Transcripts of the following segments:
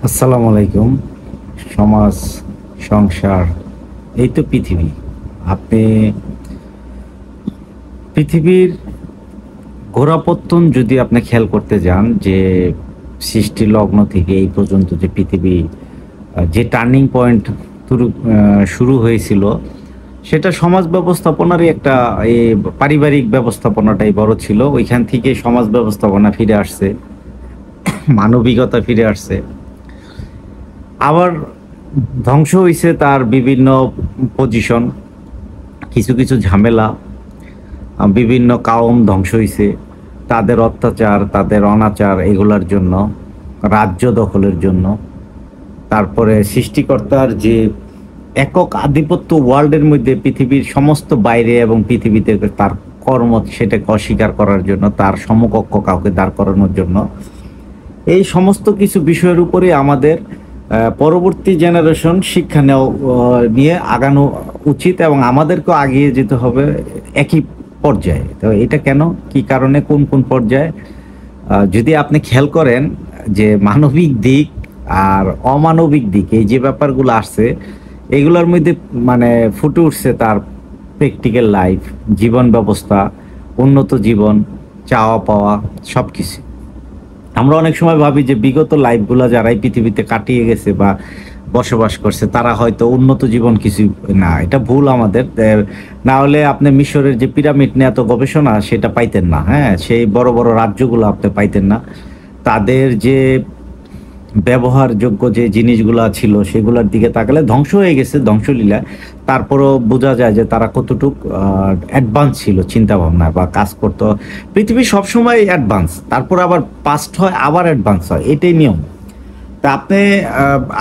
আসসালামু আলাইকুম। সমাজ, সংসার, এই তো পৃথিবী। আপনি পৃথিবীর ঘোরাপত্তন যদি আপনি খেয়াল করতে যান, যে সৃষ্টি লগ্ন থেকে এই পর্যন্ত যে পৃথিবী যে টার্নিং পয়েন্ট শুরু হয়েছিল, সেটা সমাজ ব্যবস্থাপনারই একটা পারিবারিক ব্যবস্থাপনাটাই বড় ছিল। ওইখান থেকে সমাজ ব্যবস্থাপনা ফিরে আসছে, মানবিকতা ফিরে আসছে। আবার ধ্বংস হইছে তার বিভিন্ন পজিশন, কিছু কিছু ঝামেলা, বিভিন্ন কাউম ধ্বংস হইছে তাদের অত্যাচার, তাদের অনাচার, এগুলার জন্য, রাজ্য দখলের জন্য। তারপরে সৃষ্টিকর্তার যে একক আধিপত্য ওয়ার্ল্ডের মধ্যে, পৃথিবীর সমস্ত বাইরে এবং পৃথিবীতে তার কর্ম, সেটাকে অস্বীকার করার জন্য, তার সমকক্ষ কাউকে দাঁড় করানোর জন্য। এই সমস্ত কিছু বিষয়ের উপরে আমাদের পরবর্তী জেনারেশন শিক্ষা নিয়ে আগানো উচিত, এবং আমাদেরকেও আগিয়ে যেতে হবে একই পর্যায়ে। তো এটা কেন, কি কারণে, কোন কোন পর্যায়ে, যদি আপনি খেয়াল করেন যে মানবিক দিক আর অমানবিক দিক, এই যে ব্যাপারগুলো আসছে, এগুলোর মধ্যে মানে ফুটে উঠছে তার প্র্যাকটিক্যাল লাইফ, জীবন ব্যবস্থা, উন্নত জীবন, চাওয়া পাওয়া, সব কিছু। আমরা অনেক সময় ভাবি যে বিগত লাইফগুলো যারাই পৃথিবীতে কাটিয়ে গেছে বা বসবাস করছে, তারা হয়তো উন্নত জীবন কিছু না। এটা ভুল আমাদের। না হলে আপনি মিশরের যে পিরামিড নিয়ে এত গবেষণা, সেটা পাইতেন না। হ্যাঁ, সেই বড় বড় রাজ্যগুলো আপনি পাইতেন না। তাদের যে ব্যবহারযোগ্য যে জিনিসগুলা ছিল, সেগুলোর দিকে তাকালে ধ্বংস হয়ে গেছে ধ্বংসলীলা। তারপরও বোঝা যায় যে তারা কতটুক অ্যাডভান্স ছিল চিন্তা ভাবনা বা কাজ করতো। পৃথিবী সবসময় অ্যাডভান্স, তারপর আবার পাস্ট হয়, আবার অ্যাডভান্স হয়, এটাই নিয়ম। তা আপনি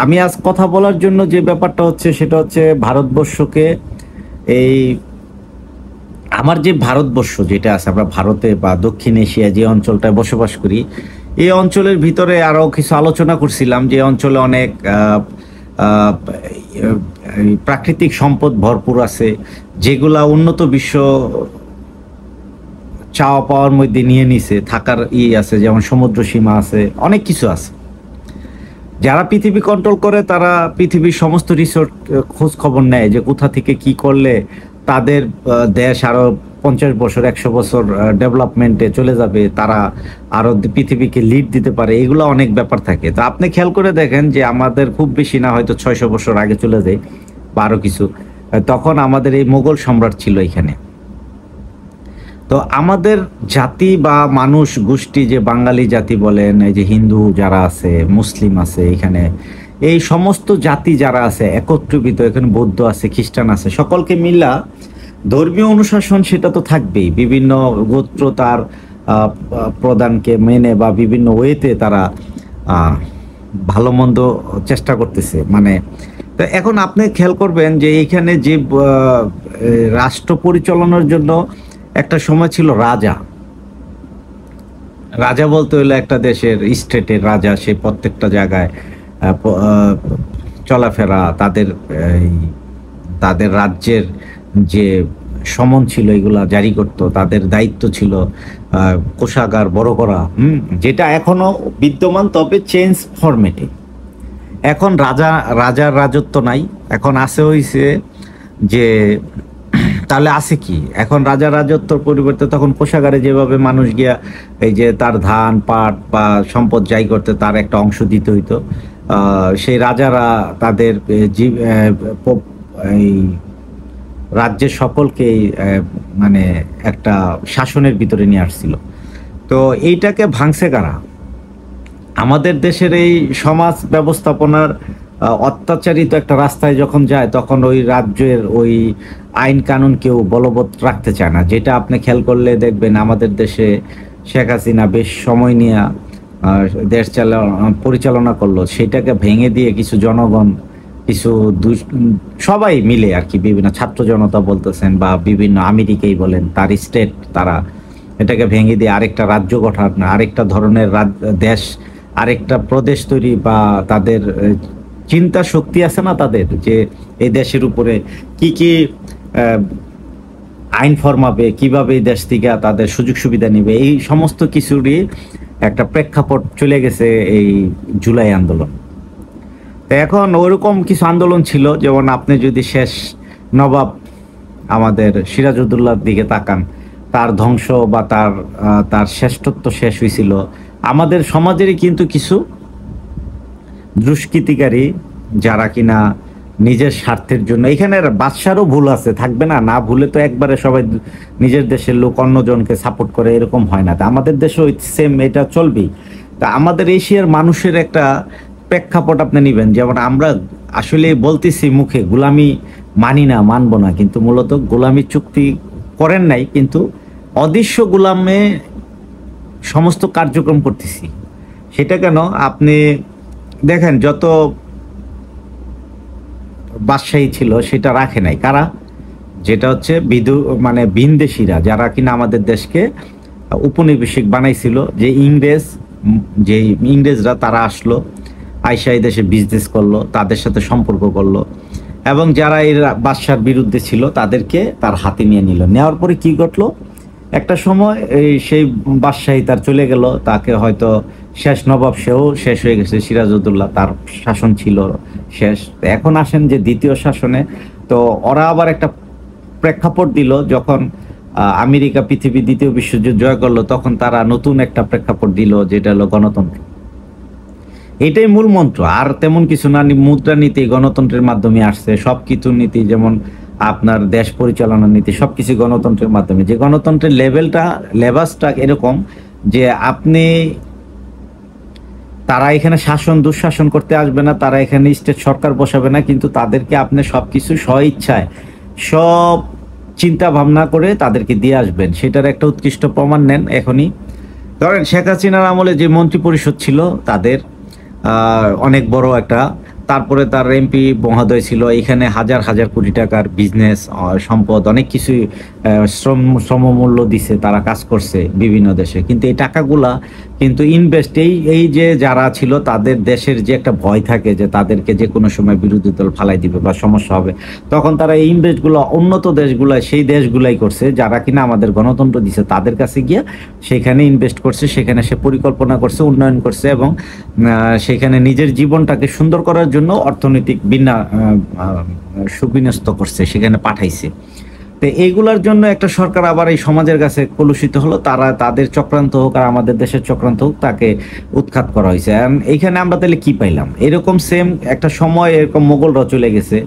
আমি আজ কথা বলার জন্য যে ব্যাপারটা হচ্ছে, সেটা হচ্ছে ভারতবর্ষকে, এই আমার যে ভারতবর্ষ যেটা আছে, আমরা ভারতে বা দক্ষিণ এশিয়া যে অঞ্চলটায় বসবাস করি, এই অঞ্চলের ভিতরে আরো কিছু আলোচনা করছিলাম যে অঞ্চলে অনেক প্রাকৃতিক সম্পদ ভরপুর আছে, যেগুলা উন্নত বিশ্ব চাওয়া পাওয়ার মধ্যে নিয়ে নিছে। থাকার আছে, যেমন সমুদ্র সীমা আছে, অনেক কিছু আছে। যারা পৃথিবী কন্ট্রোল করে, তারা পৃথিবীর সমস্ত রিসোর্স খোঁজ খবর নেয় যে কোথা থেকে কি করলে তাদের দেশ আরো 50 বছর 100 বছর ডেভেলপমেন্টে চলে যাবে, তারা আরো পৃথিবীকে লিড দিতে পারে। এগুলো অনেক ব্যাপার থাকে। তো আপনি খেয়াল করে দেখেন যে আমাদের খুব বেশি না, হয়তো 600 বছর আগে চলে যায় বা আরো কিছু, তখন আমাদের এই মোগল সম্রাট ছিল এখানে। তো আমাদের জাতি বা মানুষ গোষ্ঠী, যে বাঙালি জাতি বলেন, এই যে হিন্দু যারা আছে, মুসলিম আছে এখানে, এই সমস্ত জাতি যারা আছে একত্রিত, এখানে বৌদ্ধ আছে, খ্রিস্টান আছে, সকলকে মিলা ধর্মীয় অনুশাসন সেটা তো থাকবেই। বিভিন্ন গোত্র তার প্রধানকে মেনে বা বিভিন্ন ওয়েতে তারা ভালো মন্দ চেষ্টা করতেছে। মানে তো এখন আপনি খেয়াল করবেন যে এইখানে যে রাষ্ট্র পরিচালনার জন্য একটা সময় ছিল রাজা। রাজা বলতে হলে একটা দেশের স্টেটের রাজা, সে প্রত্যেকটা জায়গায় চলাফেরা, তাদের রাজ্যের যে সমন ছিল এগুলা জারি করত, তাদের দায়িত্ব ছিল কোষাগার বড় করা, যেটা এখনো বিদ্যমান, তবে চেঞ্জ ফরম্যাটে। এখন রাজার রাজত্ব নাই, এখন আছে হইছে যে, তাহলে আছে কি, এখন রাজা রাজত্বর পরিবর্তে তখন কোষাগারে যেভাবে মানুষ গিয়া এই যে তার ধান পাট বা সম্পদ যাই করতে, তার একটা অংশ দিতে হইতো। সেই রাজারা তাদের এই রাজ্যের সকলকে মানে একটা শাসনের ভিতরে নিয়ে আসছিল। তো এইটাকে ভাঙছে কারা? আমাদের দেশের এই সমাজ ব্যবস্থাপনার অত্যাচারিত একটা রাস্তায় যখন যায়, তখন ওই রাজ্যের ওই আইন কানুন কেউ বলবৎ রাখতে চায় না। যেটা আপনি খেয়াল করলে দেখবেন, আমাদের দেশে শেখ হাসিনা বেশ সময় নিয়ে দেশ পরিচালনা করলো, সেটাকে ভেঙে দিয়ে কিছু জনগণ, কিছু সবাই মিলে আর কি, বিভিন্ন ছাত্র জনতা বলতেছেন বা বিভিন্ন আমেরিকাই বলেন, তার স্টেট, তারা এটাকে ভেঙে দিয়ে আরেকটা রাজ্য গঠন, আরেকটা ধরনের দেশ, আরেকটা প্রদেশ তৈরি, বা তাদের চিন্তা শক্তি আছে না তাদের, যে এই দেশের উপরে কি কি আইন ফরমাবে, কিভাবে এই দেশ থেকে তাদের সুযোগ সুবিধা নিবে, এই সমস্ত কিছুরই একটা প্রেক্ষাপট চলে গেছে এই জুলাই আন্দোলন। তো এখন ওরকম কিছু আন্দোলন ছিল, যেমন আপনি যদি শেষ নবাব আমাদের সিরাজউদ্দৌলার দিকে তাকান, তার ধ্বংস বা তার শ্রেষ্ঠত্ব শেষ হয়েছিল। আমাদের সমাজেরই কিন্তু কিছু দুষ্কৃতিকারী যারা কিনা নিজের স্বার্থের জন্য, এখানে বাদশারও ভুল আছে, থাকবে না? না ভুলে তো একবারে সবাই নিজের দেশের লোক অন্যজনকে সাপোর্ট করে, এরকম হয় না। তা আমাদের দেশেও সেম এটা চলবেই। তা আমাদের এশিয়ার মানুষের একটা প্রেক্ষাপট আপনি নেবেন, যেমন আমরা আসলে বলতেছি মুখে গোলামি মানি না, মানবো না, কিন্তু মূলত গোলামি চুক্তি করেন নাই, কিন্তু অদৃশ্য গোলামে সমস্ত কার্যক্রম করতেছি। সেটা কেন? আপনি দেখেন, যত বাদশাহী ছিল সেটা রাখে নাই কারা? যেটা হচ্ছে মানে ভিনদেশীরা, যারা কিনা আমাদের দেশকে উপনিবেশিক বানাইছিল। যে ইংরেজরা তারা আসলো, আইসা এই দেশে বিজনেস করলো, তাদের সাথে সম্পর্ক করলো, এবং যারা এর বাদশার বিরুদ্ধে ছিল তাদেরকে তার হাতে নিয়ে নিল। নেওয়ার পরে কি ঘটলো? একটা সময় সেই বাদশাহী তার চলে গেল, তাকে হয়তো শেষ নবাব সেও শেষ হয়ে গেছে, সিরাজউদ্দৌলা, তার শাসন ছিল শেষ। এখন আসেন যে দ্বিতীয় শাসনে, তো ওরা আবার একটা প্রেক্ষাপট দিল, যখন আমেরিকা পৃথিবী দ্বিতীয় বিশ্বযুদ্ধ জয় করলো, তখন তারা নতুন একটা প্রেক্ষাপট দিল, যেটা হলো গণতন্ত্র। এটাই মূল মন্ত্র, আর তেমন কিছু না। মুদ্রানীতি গণতন্ত্রের মাধ্যমে আসছে, সবকিছু নীতি, যেমন আপনার দেশ পরিচালনার নীতি, সবকিছু গণতন্ত্রের মাধ্যমে। যে গণতন্ত্রের লেভাসটা এরকম যে তারা এখানে দুঃশাসন করতে আসবে না, তারা এখানে স্টেট সরকার বসাবে না, কিন্তু তাদেরকে আপনি সবকিছু স্বইচ্ছায় সব চিন্তা ভাবনা করে তাদেরকে দিয়ে আসবেন। সেটার একটা উৎকৃষ্ট প্রমাণ নেন এখনই। ধরেন শেখ হাসিনার আমলে যে মন্ত্রী পরিষদ ছিল তাদের অনেক বড় একটা, তারপরে তার এমপি মহোদয় ছিল, এখানে হাজার হাজার কোটি টাকার বিজনেস, সম্পদ, অনেক কিছুই শ্রমমূল্য দিছে, তারা কাজ করছে বিভিন্ন দেশে। কিন্তু এই টাকাগুলা কিন্তু ইনভেস্ট, এই যে যারা ছিল তাদের দেশের যে একটা ভয় থাকে যে তাদেরকে যে কোনো সময় বিরোধী দল ফালাই দিবে বা সমস্যা হবে, তখন তারা এই ইনভেস্টগুলো উন্নত দেশগুলা, সেই দেশগুলাই করছে যারা কিনা আমাদের গণতন্ত্র দিছে, তাদের কাছে গিয়ে সেখানে ইনভেস্ট করছে, সেখানে সে পরিকল্পনা করছে, উন্নয়ন করছে, এবং সেখানে নিজের জীবনটাকে সুন্দর করার জন্য অর্থনৈতিক সুবিন্যস্ত করছে, সেখানে পাঠাইছে। তো এইগুলার জন্য একটা সরকার আবার এই সমাজের কাছে কলুষিত হলো, তাদের চক্রান্ত হোক আর আমাদের দেশের চক্রান্ত হোক, তাকে উৎখাত করা হয়েছে। এইখানে আমরা তাহলে কি পাইলাম? এরকম সেম একটা সময় এরকম মোগলরা চলে গেছে,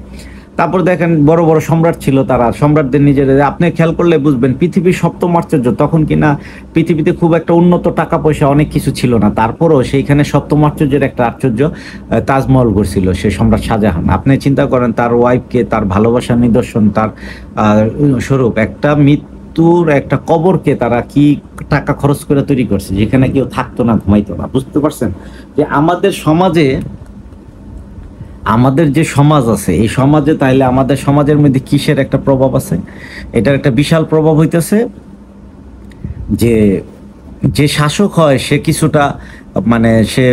তারপর দেখেন বড় বড় সম্রাট ছিল, তারা সম্রাটদের নিজেদের, আপনি খেয়াল করলে বুঝবেন, পৃথিবীর সপ্তম আশ্চর্য, তখন কিনা পৃথিবীতে খুব একটা উন্নত টাকা পয়সা অনেক কিছু ছিল না, তারপরও সেইখানে সপ্তম আশ্চর্যের একটা আশ্চর্য তাজমহল গড়ছিল সে সম্রাট শাহজাহান। আপনি চিন্তা করেন, তার ওয়াইফকে, তার ভালোবাসার নিদর্শন, তার স্বরূপ একটা মৃত্যুর একটা কবরকে তারা কি টাকা খরচ করে তৈরি করছে, যেখানে কেউ থাকতো না, ঘুমাইতো না। বুঝতে পারছেন যে আমাদের যে সমাজ আছে, এই সমাজে তাইলে আমাদের সমাজের মধ্যে কিসের একটা প্রভাব আছে? এটার একটা বিশাল প্রভাব হইতেছে যে যে শাসক হয় সে কিছুটা মানে সে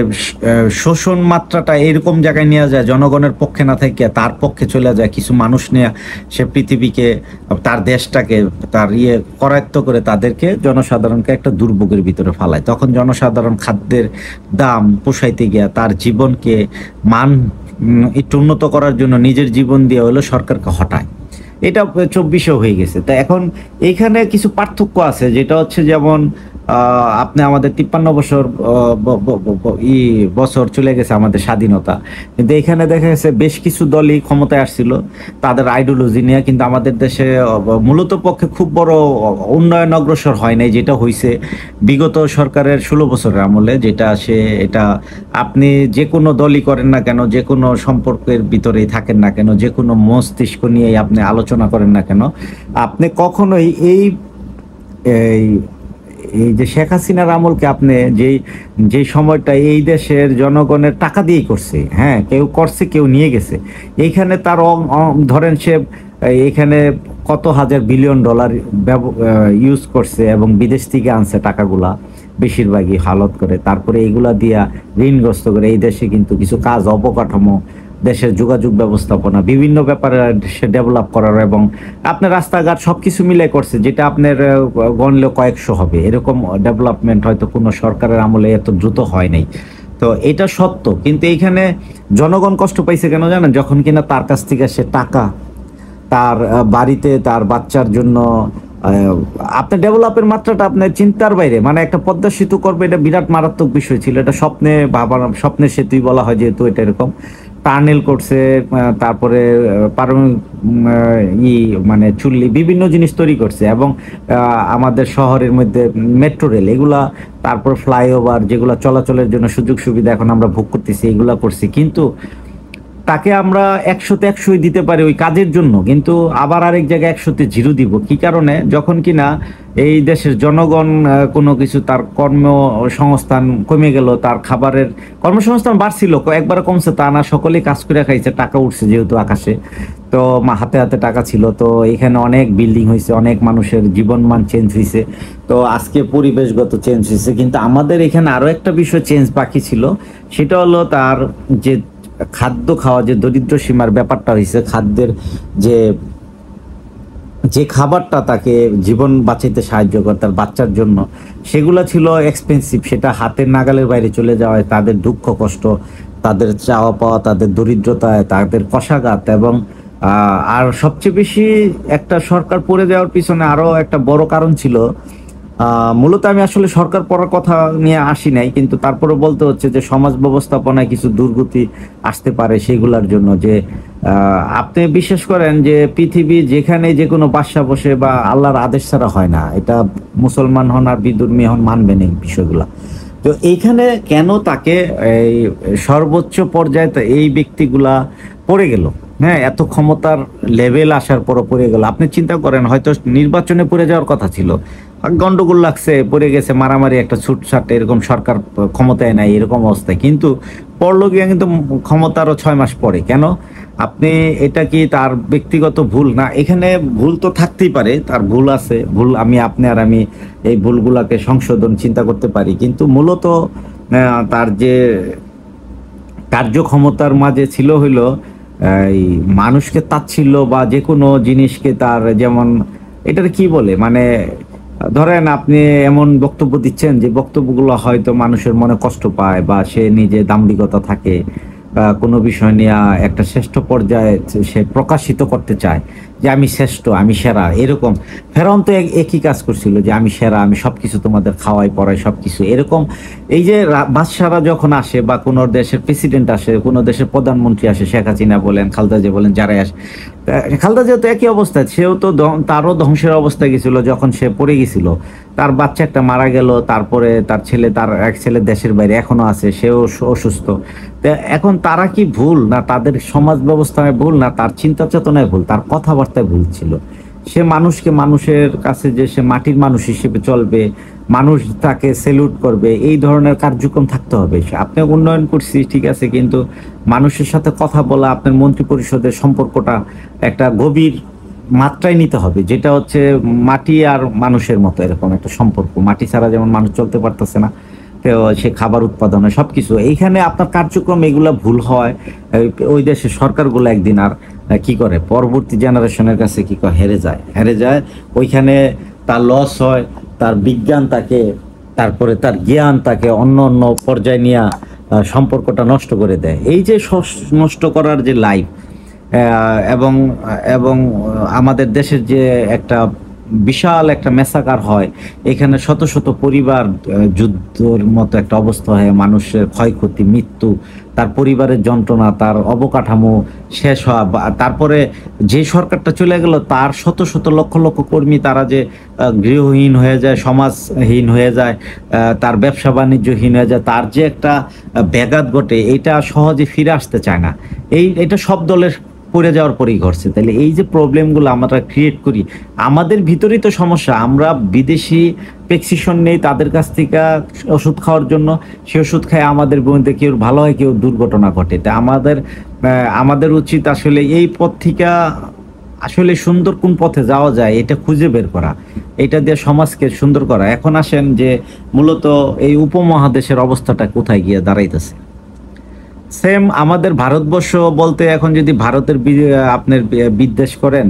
শোষণ মাত্রাটা এরকম জায়গায় নিয়ে যায়, জনগণের পক্ষে না থেকে তার পক্ষে চলে যায়, কিছু মানুষ নিয়ে সে পৃথিবীকে, তার দেশটাকে তার করায়ত্ত করে তাদেরকে, জনসাধারণকে একটা দুর্ভোগের ভিতরে ফালায়। তখন জনসাধারণ খাদ্যের দাম পোষাইতে গিয়া তার জীবনকে মান একটু উন্নত করার জন্য নিজের জীবন দিয়ে হলো সরকারকে হটায়। এটা 24-এ হয়ে গেছে। তা এখন এইখানে কিছু পার্থক্য আছে, যেটা হচ্ছে যেমন আপনি আমাদের 53 বছর চলে গেছে আমাদের স্বাধীনতা, কিন্তু এখানে দেখা গেছে বেশ কিছু দলই ক্ষমতায় আসছিল তাদের আইডিওলজি নিয়ে, কিন্তু আমাদের দেশে মূলত পক্ষে খুব বড় উন্নয়ন অগ্রসর হয় নাই, যেটা হয়েছে বিগত সরকারের 16 বছরের আমলে। এটা আপনি যে কোনো দলই করেন না কেন, যে কোনো সম্পর্কের ভিতরেই থাকেন না কেন, যে কোনো মস্তিষ্ক নিয়েই আপনি আলোচনা করেন না কেন, আপনি কখনোই এই যে শেখ হাসিনার আমলকে আপনি যে সময়টা এই দেশের জনগণের টাকা দিয়েই করছে, হ্যাঁ, কেউ করছে, কেউ নিয়ে গেছে, এইখানে তার ধরেন সে এখানে কত হাজার বিলিয়ন ডলার ইউজ করছে এবং বিদেশ থেকে আনছে টাকাগুলা বেশিরভাগই হালত করে, তারপরে এইগুলা দিয়া ঋণগ্রস্ত করে এই দেশে কিন্তু কিছু কাজ, অবকাঠামো, দেশের যোগাযোগ ব্যবস্থাপনা, বিভিন্ন ব্যাপারে সে ডেভেলপ করার, এবং আপনার রাস্তাঘাট সবকিছু মিলে করছে, যেটা আপনার গণলে কয়েকশো হবে, এরকম ডেভেলপমেন্ট হয়তো কোনো সরকারের আমলে এত দ্রুত হয় নাই। তো তো এটা সত্য, কিন্তু এইখানে জনগণ কষ্ট পাইছে কেন জানেন? যখন কিনা তার কাছ থেকে সে টাকা তার বাড়িতে তার বাচ্চার জন্য আপনার ডেভেলপের মাত্রাটা আপনার চিন্তার বাইরে, মানে একটা পদ্মা সেতু করবে, এটা বিরাট মারাত্মক বিষয় ছিল, এটা স্বপ্নে ভাবা, স্বপ্নের সেতুই বলা হয় যেহেতু এটা এরকম। টানেল করছে, তারপরে পারমাণবিক মানে চুল্লি, বিভিন্ন জিনিস তৈরি করছে, এবং আমাদের শহরের মধ্যে মেট্রো রেল এগুলা, তারপর ফ্লাইওভার যেগুলো চলাচলের জন্য সুযোগ সুবিধা এখন আমরা ভোগ করতেছি, এগুলা করছি। কিন্তু তাকে আমরা 100-তে 100 দিতে পারি ওই কাজের জন্য, কিন্তু আবার আরেক জায়গায় 100-তে 0 দিব। কি কারণে? যখন কিনা এই দেশের জনগণ কোনো কিছু, তার কর্মসংস্থান কমে গেল, তার খাবারের কর্মসংস্থান বাড়ছিল, একবার কমছে তা না, সকলেই কাজ করে খাইছে, টাকা উঠছে যেহেতু আকাশে, তো হাতে হাতে টাকা ছিল, তো এখানে অনেক বিল্ডিং হয়েছে, অনেক মানুষের জীবনমান চেঞ্জ হয়েছে, তো আজকে পরিবেশগত চেঞ্জ হয়েছে। কিন্তু আমাদের এখানে আরো একটা বিষয় চেঞ্জ বাকি ছিল, সেটা হলো তার যে খাদ্য খাওয়া, যে দরিদ্র সীমার ব্যাপারটা হয়েছে, খাদ্যের যে যে খাবারটা তাকে জীবন বাঁচাইতে সাহায্য করে তার বাচ্চার জন্য, সেগুলো ছিল এক্সপেন্সিভ, সেটা হাতের নাগালের বাইরে চলে যাওয়ায় তাদের দুঃখ কষ্ট, তাদের চাওয়া পাওয়া, তাদের দরিদ্রতায়, তাদের কষাঘাত, এবং আর সবচেয়ে বেশি একটা সরকার পড়ে যাওয়ার পিছনে আরো একটা বড় কারণ ছিল। মূলত আমি আসলে সরকার পড়ার কথা নিয়ে আসি নাই, কিন্তু তারপরে বলতে হচ্ছে যে সমাজ ব্যবস্থাপনায় কিছু দুর্গতি আসতে পারে সেগুলোর জন্য। যে আপনি বিশ্বাস করেন যে পৃথিবী যেখানে যে কোনো বাদশা বসে বা আল্লাহর আদেশ ছাড়া হয় না, এটা মুসলমান হন আর বিধর্মী হন মানবেন এই বিষয়গুলা। তো এইখানে কেন তাকে এই সর্বোচ্চ পর্যায়ে এই ব্যক্তিগুলা পড়ে গেল? হ্যাঁ, এত ক্ষমতার লেভেল আসার পরও পড়ে গেল। আপনি চিন্তা করেন, হয়তো নির্বাচনে পড়ে যাওয়ার কথা ছিল, গন্ডগোল লাগছে, পড়ে গেছে, মারামারি, একটা ছুটছাট, এরকম সরকার ক্ষমতায় নাই, এরকম অবস্থায় কিন্তু পড়লো গিয়া কিন্তু ক্ষমতারও 6 মাস পরে। কেন? আপনি এটা কি তার ব্যক্তিগত ভুল না? এখানে ভুল তো থাকতেই পারে, তার ভুল আছে, ভুল আপনি আর আমি এই ভুলগুলাকে সংশোধন চিন্তা করতে পারি, কিন্তু মূলত তার যে কার্যক্ষমতার মাঝে ছিল হইলো এই মানুষকে তাচ্ছিল্য বা যে কোনো জিনিসকে তার, যেমন এটার কি বলে, মানে ধরেন আপনি এমন বক্তব্য দিচ্ছেন যে বক্তব্যগুলো হয়তো মানুষের মনে কষ্ট পায়, বা সে নিজে দাম্ভিকতা থাকে, কোনো বিষয় নিয়ে একটা শ্রেষ্ঠ পর্যায়ে সে প্রকাশিত করতে চায় যে আমি শ্রেষ্ঠ, আমি সেরা, এরকম। ফেরাউন তো একই কাজ করছিল যে আমি সেরা, আমি সবকিছু তোমাদের খাওয়াই পড়াই সবকিছু, এরকম। এই যে বাদশারা যখন আসে, বা কোনো দেশের প্রেসিডেন্ট আসে, কোনো দেশের প্রধানমন্ত্রী আসে, শেখ হাসিনা বলেন, খালেদা জিয়া বলেন, যারাই আসে, খালেদা জিয়া তো একই অবস্থায়, সেও তো তারও ধ্বংসের অবস্থায় গেছিল যখন সে পড়ে গেছিল, তার বাচ্চা একটা মারা গেল, তারপরে তার ছেলে, তার এক ছেলে দেশের বাইরে এখনো আছে, সেও অসুস্থ। এখন তারা কি ভুল, না তাদের সমাজ ব্যবস্থায় ভুল, না তার চিন্তা চেতনায় ভুল, তার কথাবার্তায় ভুল ছিল? সে মানুষকে, মানুষের কাছে যে সে মাটির মানুষ হিসেবে চলবে, মানুষ তাকে সেলুট করবে, এই ধরনের কার্যক্রম থাকতে হবে। আপনি উন্নয়ন করছি ঠিক আছে, কিন্তু মানুষের সাথে কথা বলা, আপনার মন্ত্রী পরিষদের সম্পর্কটা একটা গভীর মাত্রায় নিতে হবে, যেটা হচ্ছে মাটি আর মানুষের মতো এরকম একটা সম্পর্ক। মাটি ছাড়া যেমন মানুষ চলতে পারতেছে না, তো সে খাবার উৎপাদনে সবকিছু, এইখানে আপনার কার্যক্রম এগুলা ভুল হয়। ওই দেশের সরকারগুলো একদিন আর কি করে, পরবর্তী জেনারেশনের কাছে কি করে হেরে যায়। ওইখানে তার লস হয়, তার বিজ্ঞান তাকে, তারপরে তার জ্ঞান তাকে অন্য অন্য পর্যায়ে নিয়ে সম্পর্কটা নষ্ট করে দেয়। এই যে নষ্ট করার যে লাইফ, এবং এবং আমাদের দেশের যে একটা বিশাল একটা মেসাকার হয়, এখানে শত শত পরিবার যুদ্ধের মতো একটা অবস্থা হয়, মানুষের ক্ষয়ক্ষতি, মৃত্যু, তার পরিবারের যন্ত্রণা, তার অবকাঠামো শেষ হওয়া, তারপরে যে সরকারটা চলে গেল তার শত শত লক্ষ লক্ষ কর্মী তারা যে গৃহহীন হয়ে যায়, সমাজহীন হয়ে যায়, তার ব্যবসা বাণিজ্যহীন হয়ে যায়, তার যে একটা ব্যাঘাত ঘটে, এটা সহজে ফিরে আসতে চায় না। এটা সব দলের পড়ে যাওয়ার পরেই ঘটছে। তাহলে এই যে প্রবলেমগুলো আমরা ক্রিয়েট করি, আমাদের ভিতরেই তো সমস্যা। আমরা বিদেশি প্রেসক্রিপশন নেই তাদের কাছ থেকে ওষুধ খাওয়ার জন্য, সে ওষুধ খায় আমাদের মধ্যে কেউ ভালো হয়, কেউ দুর্ঘটনা ঘটে। তা আমাদের উচিত আসলে এই পথ থেকে আসলে সুন্দর কোন পথে যাওয়া যায় এটা খুঁজে বের করা, এটা দিয়ে সমাজকে সুন্দর করা। এখন আসেন যে মূলত এই উপমহাদেশের অবস্থাটা কোথায় গিয়ে দাঁড়াইতেছে। সেম আমাদের ভারতবর্ষ বলতে, এখন যদি ভারতের আপনার বিদ্বেষ করেন,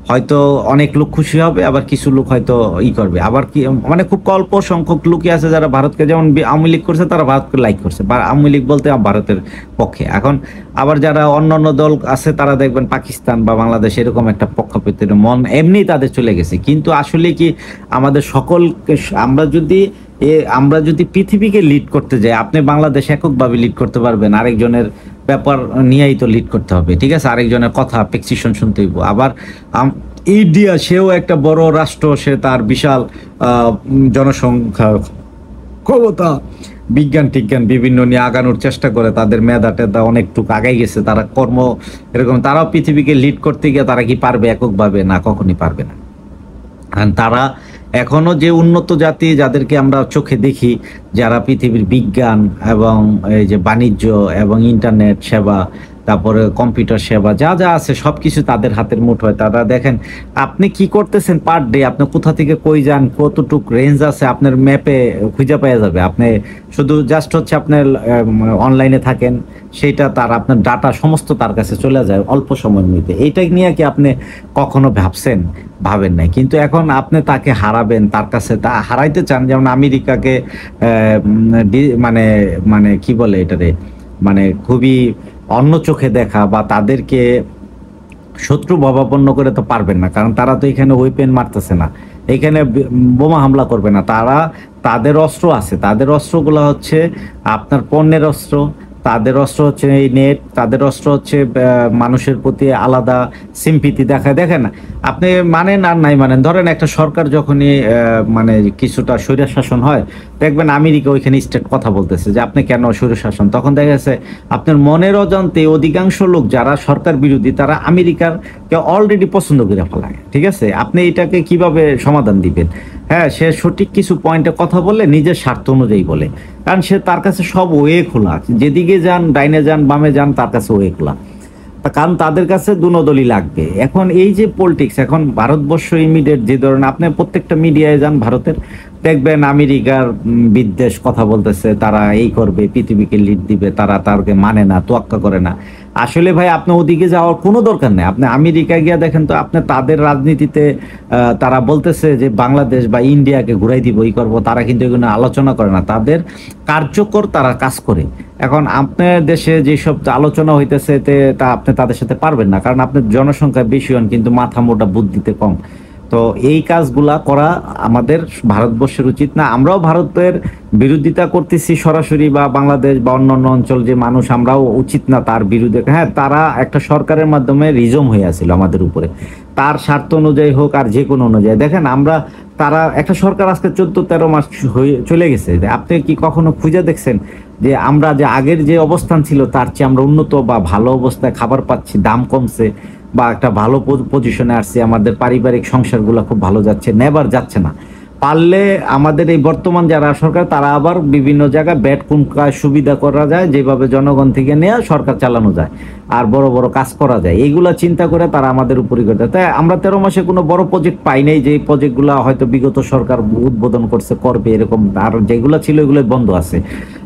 হয়তো অনেক লোক খুশি হবে, আবার কিছু লোক হয়তো করবে, আবার কি মানে খুব অল্প সংখ্যক লোকই আছে যারা ভারতকে, যেমন আওয়ামী লীগ করছে তারা ভারতকে লাইক করছে, বা আওয়ামী লীগ বলতে ভারতের পক্ষে। এখন আবার যারা অন্যান্য দল আছে তারা দেখবেন পাকিস্তান বা বাংলাদেশ এরকম একটা পক্ষপাতের মন এমনি তাদের চলে গেছে। কিন্তু আসলে কি আমাদের সকলকে আমরা যদি পৃথিবীকে লিড করতে যাই, আপনি বাংলাদেশ এককভাবে লিড করতে পারবেন, আরেকজনের ব্যাপার নিয়েই তো লিড করতে হবে, ঠিক আছে? আরেকজনের কথা প্রেসক্রিপশন শুনতে হইব। আবার ইন্ডিয়া, সেও একটা বড় রাষ্ট্র, সে তার বিশাল জনসংখ্যা, ক্ষমতা, বিজ্ঞান টিজ্ঞান বিভিন্ন নিয়ে আগানোর চেষ্টা করে, তাদের মেধা টেধা অনেকটুকু আগাই গেছে, তারা কর্ম এরকম, তারাও পৃথিবীকে লিড করতে গিয়ে তারা কি পারবে এককভাবে? না, কখনই পারবে না। আর তারা এখনো যে উন্নত জাতি যাদেরকে আমরা চোখে দেখি, যারা পৃথিবীর বিজ্ঞান এবং এই যে বাণিজ্য এবং ইন্টারনেট সেবা, তারপরে কম্পিউটার সেবা যা যা আছে সবকিছু তাদের হাতের মুঠোয়। তারা দেখেন আপনি কি করতেছেন পার ডে, আপনি কোথা থেকে কই যান, কতটুক রেঞ্জ আছে আপনার ম্যাপে খুঁজে পাওয়া যাবে। আপনি শুধু জাস্ট হচ্ছে আপনার অনলাইনে থাকেন, সেইটা তার আপনার ডাটা সমস্ত তার কাছে চলে যায় অল্প সময়ের মধ্যে। এইটা নিয়ে কি আপনি কখনো ভাবছেন? ভাবেন নাই। কিন্তু এখন আপনি তাকে হারাবেন, তার কাছে তা হারাইতে চান। যেমন আমেরিকাকে মানে মানে কি বলে এটারে, মানে খুবই অন্য চোখে দেখা বা তাদেরকে শত্রু ভাবাপন্ন করে তো পারবেন না, কারণ তারা তো এখানে ওয়েপেন মারতেছে না, এখানে বোমা হামলা করবে না। তাদের অস্ত্র আছে, তাদের অস্ত্রগুলো হচ্ছে আপনার পণ্যের অস্ত্র, তাদের অস্ত্র হচ্ছে এই নেট, তাদের অস্ত্র হচ্ছে মানুষের প্রতি আলাদা সিম্পিতি দেখায়। দেখেন আপনি মানেন আর নাই মানেন, ধরেন একটা সরকার যখনই মানে কিছুটা স্বৈর শাসন হয়, দেখবেন আমেরিকা ওইখানে স্টেট কথা বলতেছে যে আপনি কেন স্বৈর শাসন, তখন দেখা গেছে আপনার মনের অজান্তে অধিকাংশ লোক যারা সরকার বিরোধী তারা আমেরিকার কে অলরেডি পছন্দ করে ফেলায়, ঠিক আছে? আপনি এটাকে কিভাবে সমাধান দিবেন? হ্যাঁ, সে সঠিক কিছু পয়েন্টে কথা বলে নিজের স্বার্থ অনুযায়ী বলে, কারণ সে তার কাছে সব ওয়ে খোলা, যেদিকে যান, ডাইনে যান বামে যান, তার কাছে ওয়ে খোলা, কারণ তাদের কাছে দুনদলই লাগবে। এখন এই যে পলিটিক্স, এখন ভারতবর্ষ ইমিডিয়েট যে ধরনের, আপনি প্রত্যেকটা মিডিয়ায় যান ভারতের, দেখবেন আমেরিকার বিদ্বেষ কথা বলতেছে, তারা এই করবে, পৃথিবীকে লিড দিবে, তারা তারকে মানে না, তোয়াক্কা করে না। আসলে ভাই আপনি ওদিকে যাওয়ার কোনো দরকার নেই। আপনি আমেরিকা গিয়ে দেখেন তো, আপনি তাদের রাজনীতিতে তারা বলতেছে যে বাংলাদেশ বা ইন্ডিয়াকে ঘুরাই দিব, এই করবো, তারা কিন্তু এগুলো আলোচনা করে না, তাদের কার্যকর তারা কাজ করে। এখন আপনার দেশে যেসব আলোচনা হইতেছে তা আপনি তাদের সাথে পারবেন না, কারণ আপনার জনসংখ্যা বেশি হন কিন্তু মাথা মোটা বুদ্ধিতে কম। তো এই কাজগুলা করা আমাদের ভারতবর্ষের উচিত না। আমরাও ভারতের বিরোধিতা করতেছি সরাসরি, বা বাংলাদেশ বা অন্যান্য অঞ্চল যে মানুষ, আমরাও উচিত না তার বিরুদ্ধে। হ্যাঁ, তারা একটা সরকারের মাধ্যমে রিজম হয়ে আছিল আমাদের উপরে, তার স্বার্থ অনুযায়ী হোক আর যে কোনো অনুযায়ী। দেখেন আমরা, তারা একটা সরকার আজকে 14-13 মাস হয়ে চলে গেছে, আপনি কি কখনো খুঁজে দেখছেন যে আমরা যে আগের যে অবস্থান ছিল তার চেয়ে আমরা উন্নত বা ভালো অবস্থায় খাবার পাচ্ছি, দাম কমছে, বা একটা ভালো পজিশনে আসছে, আমাদের পারিবারিক সংসারগুলো খুব ভালো যাচ্ছে? নেবার যাচ্ছে না। পারলে আমাদের এই বর্তমান যারা সরকার, তারা আবার বিভিন্ন জায়গায় ব্যাট কোন কাজ সুবিধা করা যায়, যেভাবে জনগণ থেকে নেওয়া সরকার চালানো যায় আর বড় বড় কাজ করা যায়, এইগুলা চিন্তা করে তারা আমাদের উপরই করতে। তাই আমরা 13 মাসে কোনো বড় প্রজেক্ট পাই নাই, যে প্রজেক্টগুলো হয়তো বিগত সরকার উদ্বোধন করছে, করবে এরকম, আর যেগুলো ছিল এগুলো বন্ধ আছে।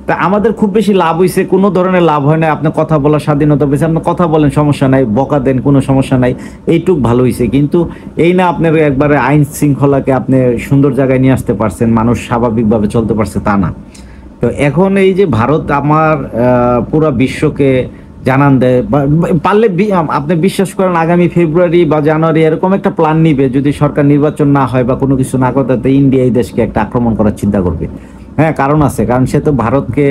তা আমাদের খুব বেশি লাভ হয়েছে? কোনো ধরনের লাভ হয় না। আপনি কথা বলার স্বাধীনতা পেয়েছে, আপনি কথা বলেন, সমস্যা নাই, বকা দেন, কোনো সমস্যা নাই, এইটুক ভালো হয়েছে। কিন্তু এই না আপনার একবারে আইন শৃঙ্খলাকে আপনি সুন্দর জায়গায় নিয়ে আসতে পারছেন, মানুষ স্বাভাবিকভাবে চলতে পারছে, তা না। তো এখন এই যে ভারত আমার পুরো বিশ্বকে জানান দেয়, পারলে আপনি বিশ্বাস করেন আগামী ফেব্রুয়ারি বা জানুয়ারি এরকম একটা প্ল্যান নিবে, যদি সরকার নির্বাচন না হয় বা কোনো কিছু না করতে, ইন্ডিয়া এই দেশকে একটা আক্রমণ করার চিন্তা করবে। হ্যাঁ, কারণ আছে, কারণ সে তো ভারতকে,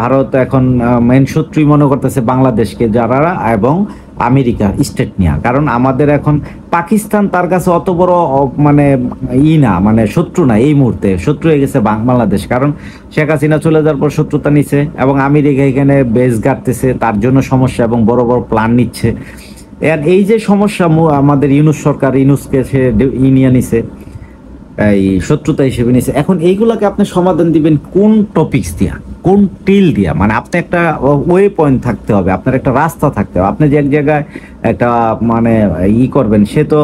ভারত এখন মেন শত্রুই মনে করতেছে বাংলাদেশকে, যারা এবং আমেরিকা স্টেট নিয়ে। কারণ আমাদের এখন পাকিস্তান তার কাছে অত বড় মানে না, মানে শত্রু না, এই মুহূর্তে শত্রু হয়ে গেছে বাংলাদেশ। কারণ শেখ হাসিনা চলে যাওয়ার পর শত্রুতা নিচ্ছে, এবং আমেরিকা এখানে বেস গাড়তেছে, তার জন্য সমস্যা, এবং বড় বড় প্ল্যান নিচ্ছে। আর এই যে সমস্যা, আমাদের ইউনুস সরকার, ইউনুসকে সে নিয়ে নিছে, এই শত্রুতা হিসেবে নিছে। এখন এইগুলাকে আপনি সমাধান দিবেন কোন টপিকস দিয়া, কোন টিল দিয়া? মানে আপনি একটা ওয়ে পয়েন্ট থাকতে হবে, আপনার একটা রাস্তা থাকতে হবে। আপনি যে এক জায়গায় একটা মানে করবেন, সে তো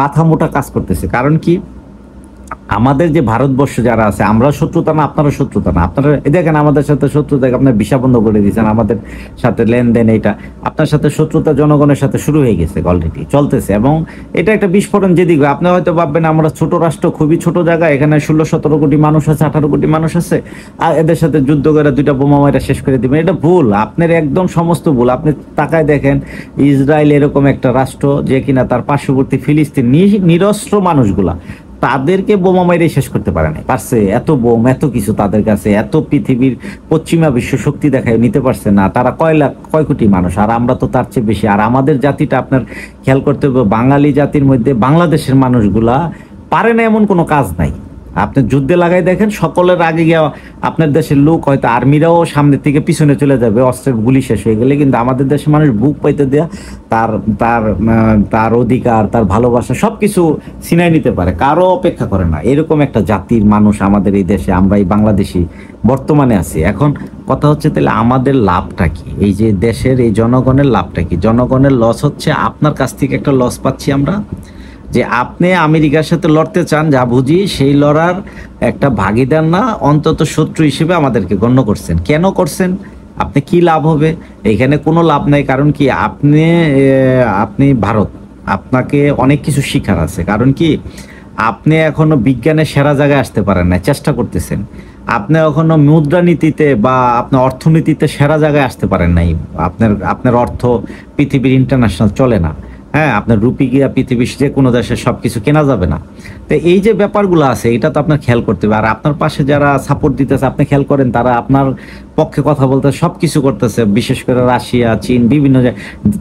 মাথা মোটা কাজ করতেছে। কারণ কি, আমাদের যে ভারতবর্ষ যারা আছে, আমরা শত্রুতা না, আপনারা শত্রুতা না। আপনারা দেখেন আমাদের সাথে শত্রুতা, আপনার ভিসা বন্ধ করে দিয়েছেন, আমাদের সাথে লেনদেন এটা, আপনার সাথে শত্রুতা জনগণের সাথে শুরু হয়ে গেছে, অলরেডি চলতেছে। এবং এটা একটা বিস্ফোরণ যেদিকে, আপনি হয়তো ভাববেন আমরা ছোট রাষ্ট্র, খুবই ছোট জায়গা, এখানে 16-17 কোটি মানুষ আছে, 18 কোটি মানুষ আছে, আর এদের সাথে যুদ্ধ করে 2টা বোমা মারা শেষ করে দিবেন। এটা ভুল, আপনার একদম সমস্ত ভুল। আপনি তাকায় দেখেন ইসরায়েল এরকম একটা রাষ্ট্র যে কিনা তার পার্শ্ববর্তী ফিলিস্তিন নিরস্ত্র মানুষগুলা, তাদেরকে বোমা মেরে শেষ করতে পারে না, পারছে? এত বোম, এত কিছু তাদের কাছে, এত পৃথিবীর পশ্চিমা বিশ্ব শক্তি দেখায় নিতে পারছে না। তারা কয় কোটি মানুষ, আর আমরা তো তার চেয়ে বেশি। আর আমাদের জাতিটা আপনার খেয়াল করতে হবে, বাঙালি জাতির মধ্যে বাংলাদেশের মানুষগুলা পারে না এমন কোনো কাজ নাই। আপনি যুদ্ধে লাগাই দেখেন, সকলের আগে গিয়ে আপনার দেশের লোক, হয়তো আর্মিরাও সামনের থেকে পিছনে চলে যাবে অস্ত্রের গুলি শেষ হয়ে গেলে, কিন্তু আমাদের দেশের মানুষ বুক পাইতে দেয়া তার তার তার অধিকার, তার ভালোবাসা সবকিছু ছিনাই নিতে পারে, কারো অপেক্ষা করে না। এরকম একটা জাতির মানুষ আমাদের এই দেশে, আমরা এই বাংলাদেশি বর্তমানে আছি। এখন কথা হচ্ছে তাহলে আমাদের লাভটা কি? এই যে দেশের এই জনগণের লাভটা কি? জনগণের লস হচ্ছে, আপনার কাছ থেকে একটা লস পাচ্ছি আমরা, যে আপনি আমেরিকার সাথে লড়তে চান, যা বুঝি সেই লড়ার একটা ভাগিদার না, অন্তত শত্রু হিসেবে আমাদেরকে গণ্য করছেন। কেন করছেন? আপনি কি লাভ হবে? এখানে কোনো লাভ নাই। কারণ কি, আপনি ভারত, আপনাকে অনেক কিছু শিখার আছে। কারণ কি, আপনি এখনো বিজ্ঞানের সেরা জায়গায় আসতে পারেন না, চেষ্টা করতেছেন। আপনি এখনো মুদ্রানীতিতে বা আপনার অর্থনীতিতে সেরা জায়গায় আসতে পারেন নাই। আপনার অর্থ পৃথিবীর ইন্টারন্যাশনাল চলে না। হ্যাঁ, আপনার রুপি গিয়া পৃথিবীর যে কোনো দেশে সবকিছু কেনা যাবে না। তো এই যে ব্যাপারগুলো আছে, এটা তো আপনার খেয়াল করতে হবে। আর আপনার পাশে যারা সাপোর্ট দিতেছে, আপনি খেয়াল করেন, তারা আপনার পক্ষে কথা বলতে সবকিছু করতেছে, বিশেষ করে রাশিয়া, চীন, বিভিন্ন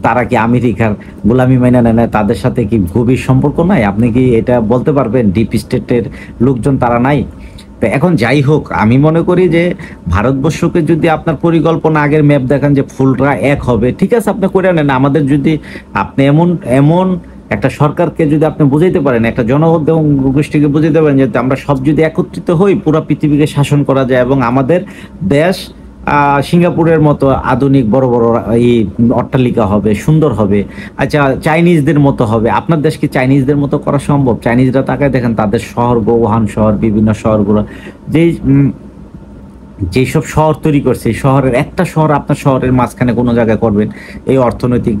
তারা কি আমেরিকার গোলামি মাইনা নেয়? তাদের সাথে কি গভীর সম্পর্ক নাই? আপনি কি এটা বলতে পারবেন ডিপ স্টেটের লোকজন তারা নাই? তো এখন যাই হোক, আমি মনে করি যে ভারতবর্ষকে যদি আপনার পরিকল্পনা আগের ম্যাপ দেখান যে ফুলরা এক হবে, ঠিক আছে, আপনি করে নেন। আমাদের যদি আপনি এমন এমন একটা সরকারকে যদি আপনি বুঝাইতে পারেন, একটা জনগণ গোষ্ঠীকে বুঝাইতে পারেন যে আমরা সব যদি একত্রিত হই, পুরো পৃথিবীকে শাসন করা যায়, এবং আমাদের দেশ সিঙ্গাপুরের মতো আধুনিক বড় বড় এই অট্টালিকা হবে, সুন্দর হবে। আচ্ছা, চাইনিজদের মতো হবে। আপনার দেশকে চাইনিজদের মতো করা সম্ভব? চাইনিজরা তাকায় দেখেন তাদের শহর, উহান শহর, বিভিন্ন শহরগুলো, যেসব শহর তৈরি করছে, এই শহরের একটা শহর আপনার শহরের মাঝখানে কোনো জায়গায় করবেন, এই অর্থনৈতিক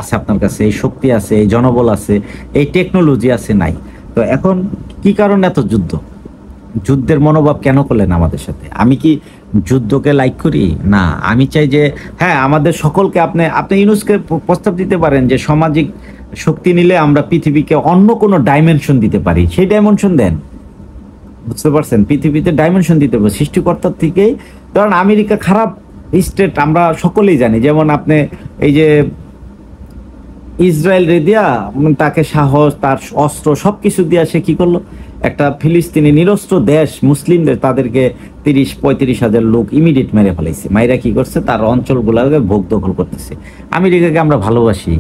আছে আপনার কাছে, এই শক্তি আছে, এই জনবল আছে, এই টেকনোলজি আছে, নাই। তো এখন কি কারণে এত যুদ্ধের মনোভাব কেন করলেন আমাদের সাথে? আমি কি যুদ্ধকে লাইক করি? না, আমি চাই যে হ্যাঁ, আমাদের সকলকে আপনি ইউনুসকে প্রস্তাব দিতে পারেন যে সামাজিক শক্তি নিলে আমরা পৃথিবীকে অন্য কোনো ডাইমেনশন দিতে পারি, সেই ডাইমেনশন দেন। বুঝতে পারছেন? পৃথিবীতে ডাইমেনশন দিতে হবে সৃষ্টিকর্তার থেকেই। কারণ আমেরিকা খারাপ স্টেট, আমরা সকলেই জানি। যেমন আপনি এই যে ইসরায়েল রে দিয়া, তাকে সাহস, তার অস্ত্র সবকিছু দিয়া সে কি করলো, একটা ফিলিস্তিনি নিরস্ত্র দেশ মুসলিমদের, তাদেরকে 30-35 হাজার লোক ইমিডিয়েট মেরে ফেলাইছে। মাইরা কি করছে, তার অঞ্চলগুলোকে ভোগ দখল করতেছে। আমেরিকাকে আমরা ভালোবাসি,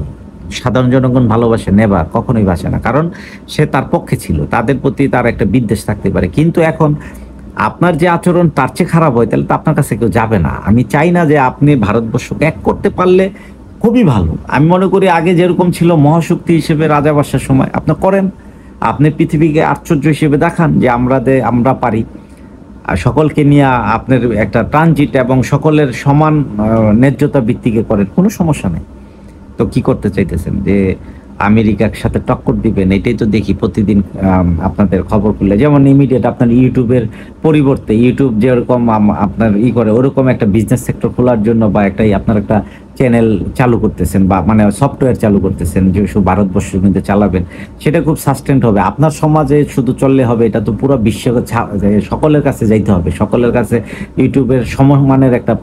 সাধারণ জনগণ ভালোবাসে, নেবার কখনোই বাসে না, কারণ সে তার পক্ষে ছিল, তাদের প্রতি তার একটা বিদ্বেষ থাকতে পারে। কিন্তু এখন আপনার যে আচরণ তার চেয়ে খারাপ হয়, তাহলে তো আপনার কাছে কেউ যাবে না। আমি চাই না যে আপনি ভারতবর্ষকে এক করতে পারলে খুবই ভালো। আমি মনে করি আগে যেরকম ছিল মহাশক্তি হিসেবে রাজা বাদশার সময়, আপনি করেন, আপনি পৃথিবীকে আশ্চর্য হিসেবে দেখান যে আমরা পারি। আর সকলকে নিয়ে আপনার একটা ট্রানজিট এবং সকলের সমান ন্যায্যতা ভিত্তিকে করেন, কোনো সমস্যা নেই। তো কি করতে চাইতেছেন যে আমেরিকার সাথে টক্কর দিবেন? এটাই তো দেখি প্রতিদিন আপনাদের খবর খুললে, যেমন ইমিডিয়েট আপনার ইউটিউবের পরিবর্তে, ইউটিউব যেরকম আপনার করে, ওরকম একটা বিজনেস সেক্টর খোলার জন্য বা আপনার একটা চ্যানেল চালু করতেছেন, বা মানে সফটওয়্যার চালু করতেছেন, যে শুধু ভারতবর্ষের মধ্যে চালাবেন, সেটা খুব সাস্টেন্ট হবে। আপনার সমাজে শুধু চললে হবে? এটা তো পুরো বিশ্বকে সকলের কাছে যাইতে হবে, সকলের কাছে ইউটিউবের সমমানের একটা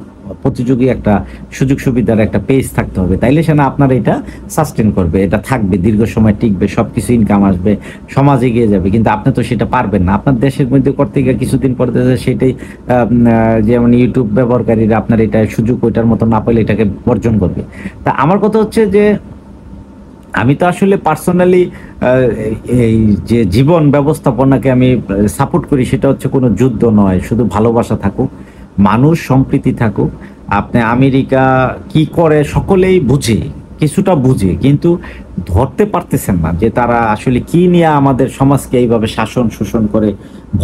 প্রতিযোগী, একটা সুযোগ সুবিধার একটা পেজ থাকতে হবে, তাইলে সে না আপনার এটা সাস্টেন করবে, এটা থাকবে, দীর্ঘ সময় টিকবে, সবকিছু ইনকাম আসবে, সমাজ এগিয়ে যাবে। কিন্তু আপনি তো সেটা পারবেন না। আপনার দেশের মধ্যে করতে গিয়ে কিছুদিন পরে সেটাই, যেমন ইউটিউব ব্যবহারকারীরা আপনার এটা সুযোগ ওইটার মতো না পেলে এটাকে বর্জন করবে। তা আমার কথা হচ্ছে যে আমি তো আসলে পার্সোনালি এই যে জীবন ব্যবস্থাপনাকে আমি সাপোর্ট করি, সেটা হচ্ছে কোনো যুদ্ধ নয়, শুধু ভালোবাসা থাকুক, মানুষ সম্প্রীতি থাকুক। আপনি আমেরিকা কি করে সকলেই বুঝে, কিছুটা বুঝে, কিন্তু ধরতে পারতেছেন না যে তারা আসলে কি নিয়ে আমাদের সমাজকে এইভাবে শাসন শোষণ করে,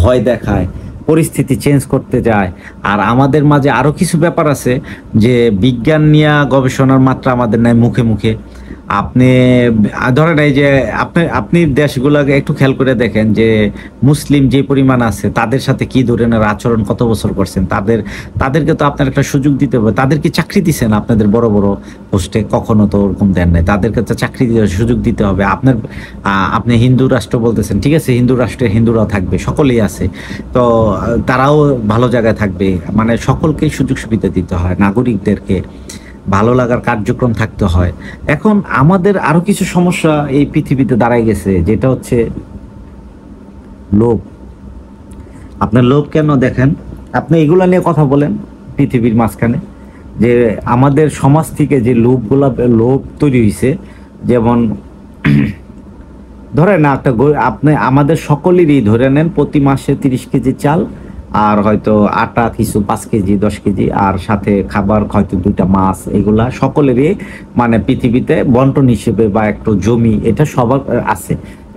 ভয় দেখায়, পরিস্থিতি চেঞ্জ করতে যায়। আর আমাদের মাঝে আরো কিছু ব্যাপার আছে যে বিজ্ঞান নিয়ে গবেষণার মাত্রা আমাদের নাই মুখে মুখে। আপনি ধরেন এই যে আপনি দেশগুলোকে একটু খেয়াল করে দেখেন যে মুসলিম যে পরিমাণ আছে তাদের সাথে কি ধরনের আচরণ কত বছর করছেন, তাদেরকে তো আপনার একটা সুযোগ দিতে হবে। তাদেরকে চাকরি দিচ্ছেন আপনাদের বড় বড় পোস্টে? কখনো তো ওরকম দেন নাই। তাদেরকে তো চাকরি দিতে সুযোগ দিতে হবে। আপনি হিন্দু রাষ্ট্র বলতেছেন, ঠিক আছে, হিন্দু রাষ্ট্রে হিন্দুরাও থাকবে, সকলেই আছে, তো তারাও ভালো জায়গায় থাকবে। মানে সকলকেই সুযোগ সুবিধা দিতে হয়, নাগরিকদেরকে ভালো লাগার কার্যক্রম থাকতে হয়। এখন আমাদের আরো কিছু সমস্যা এই পৃথিবীতে দাঁড়ায় গেছে, যেটা হচ্ছে লোভ। আপনার লোভ কেন দেখেন, আপনি এগুলা নিয়ে কথা বলেন পৃথিবীর মাঝখানে, যে আমাদের সমাজ থেকে যে লোভ তৈরি হয়েছে। যেমন ধরেন না একটা আপনি আমাদের সকলেরই ধরে নেন প্রতি মাসে 30 কেজি চাল, আর হয়তো আটা কিছু 5 কেজি 10 কেজি, আর সাথে খাবার হয়তো 2টা মাছ, এগুলা সকলেরই মানে পৃথিবীতে বন্টন হিসেবে বা একটু জমি এটা সবার আছে।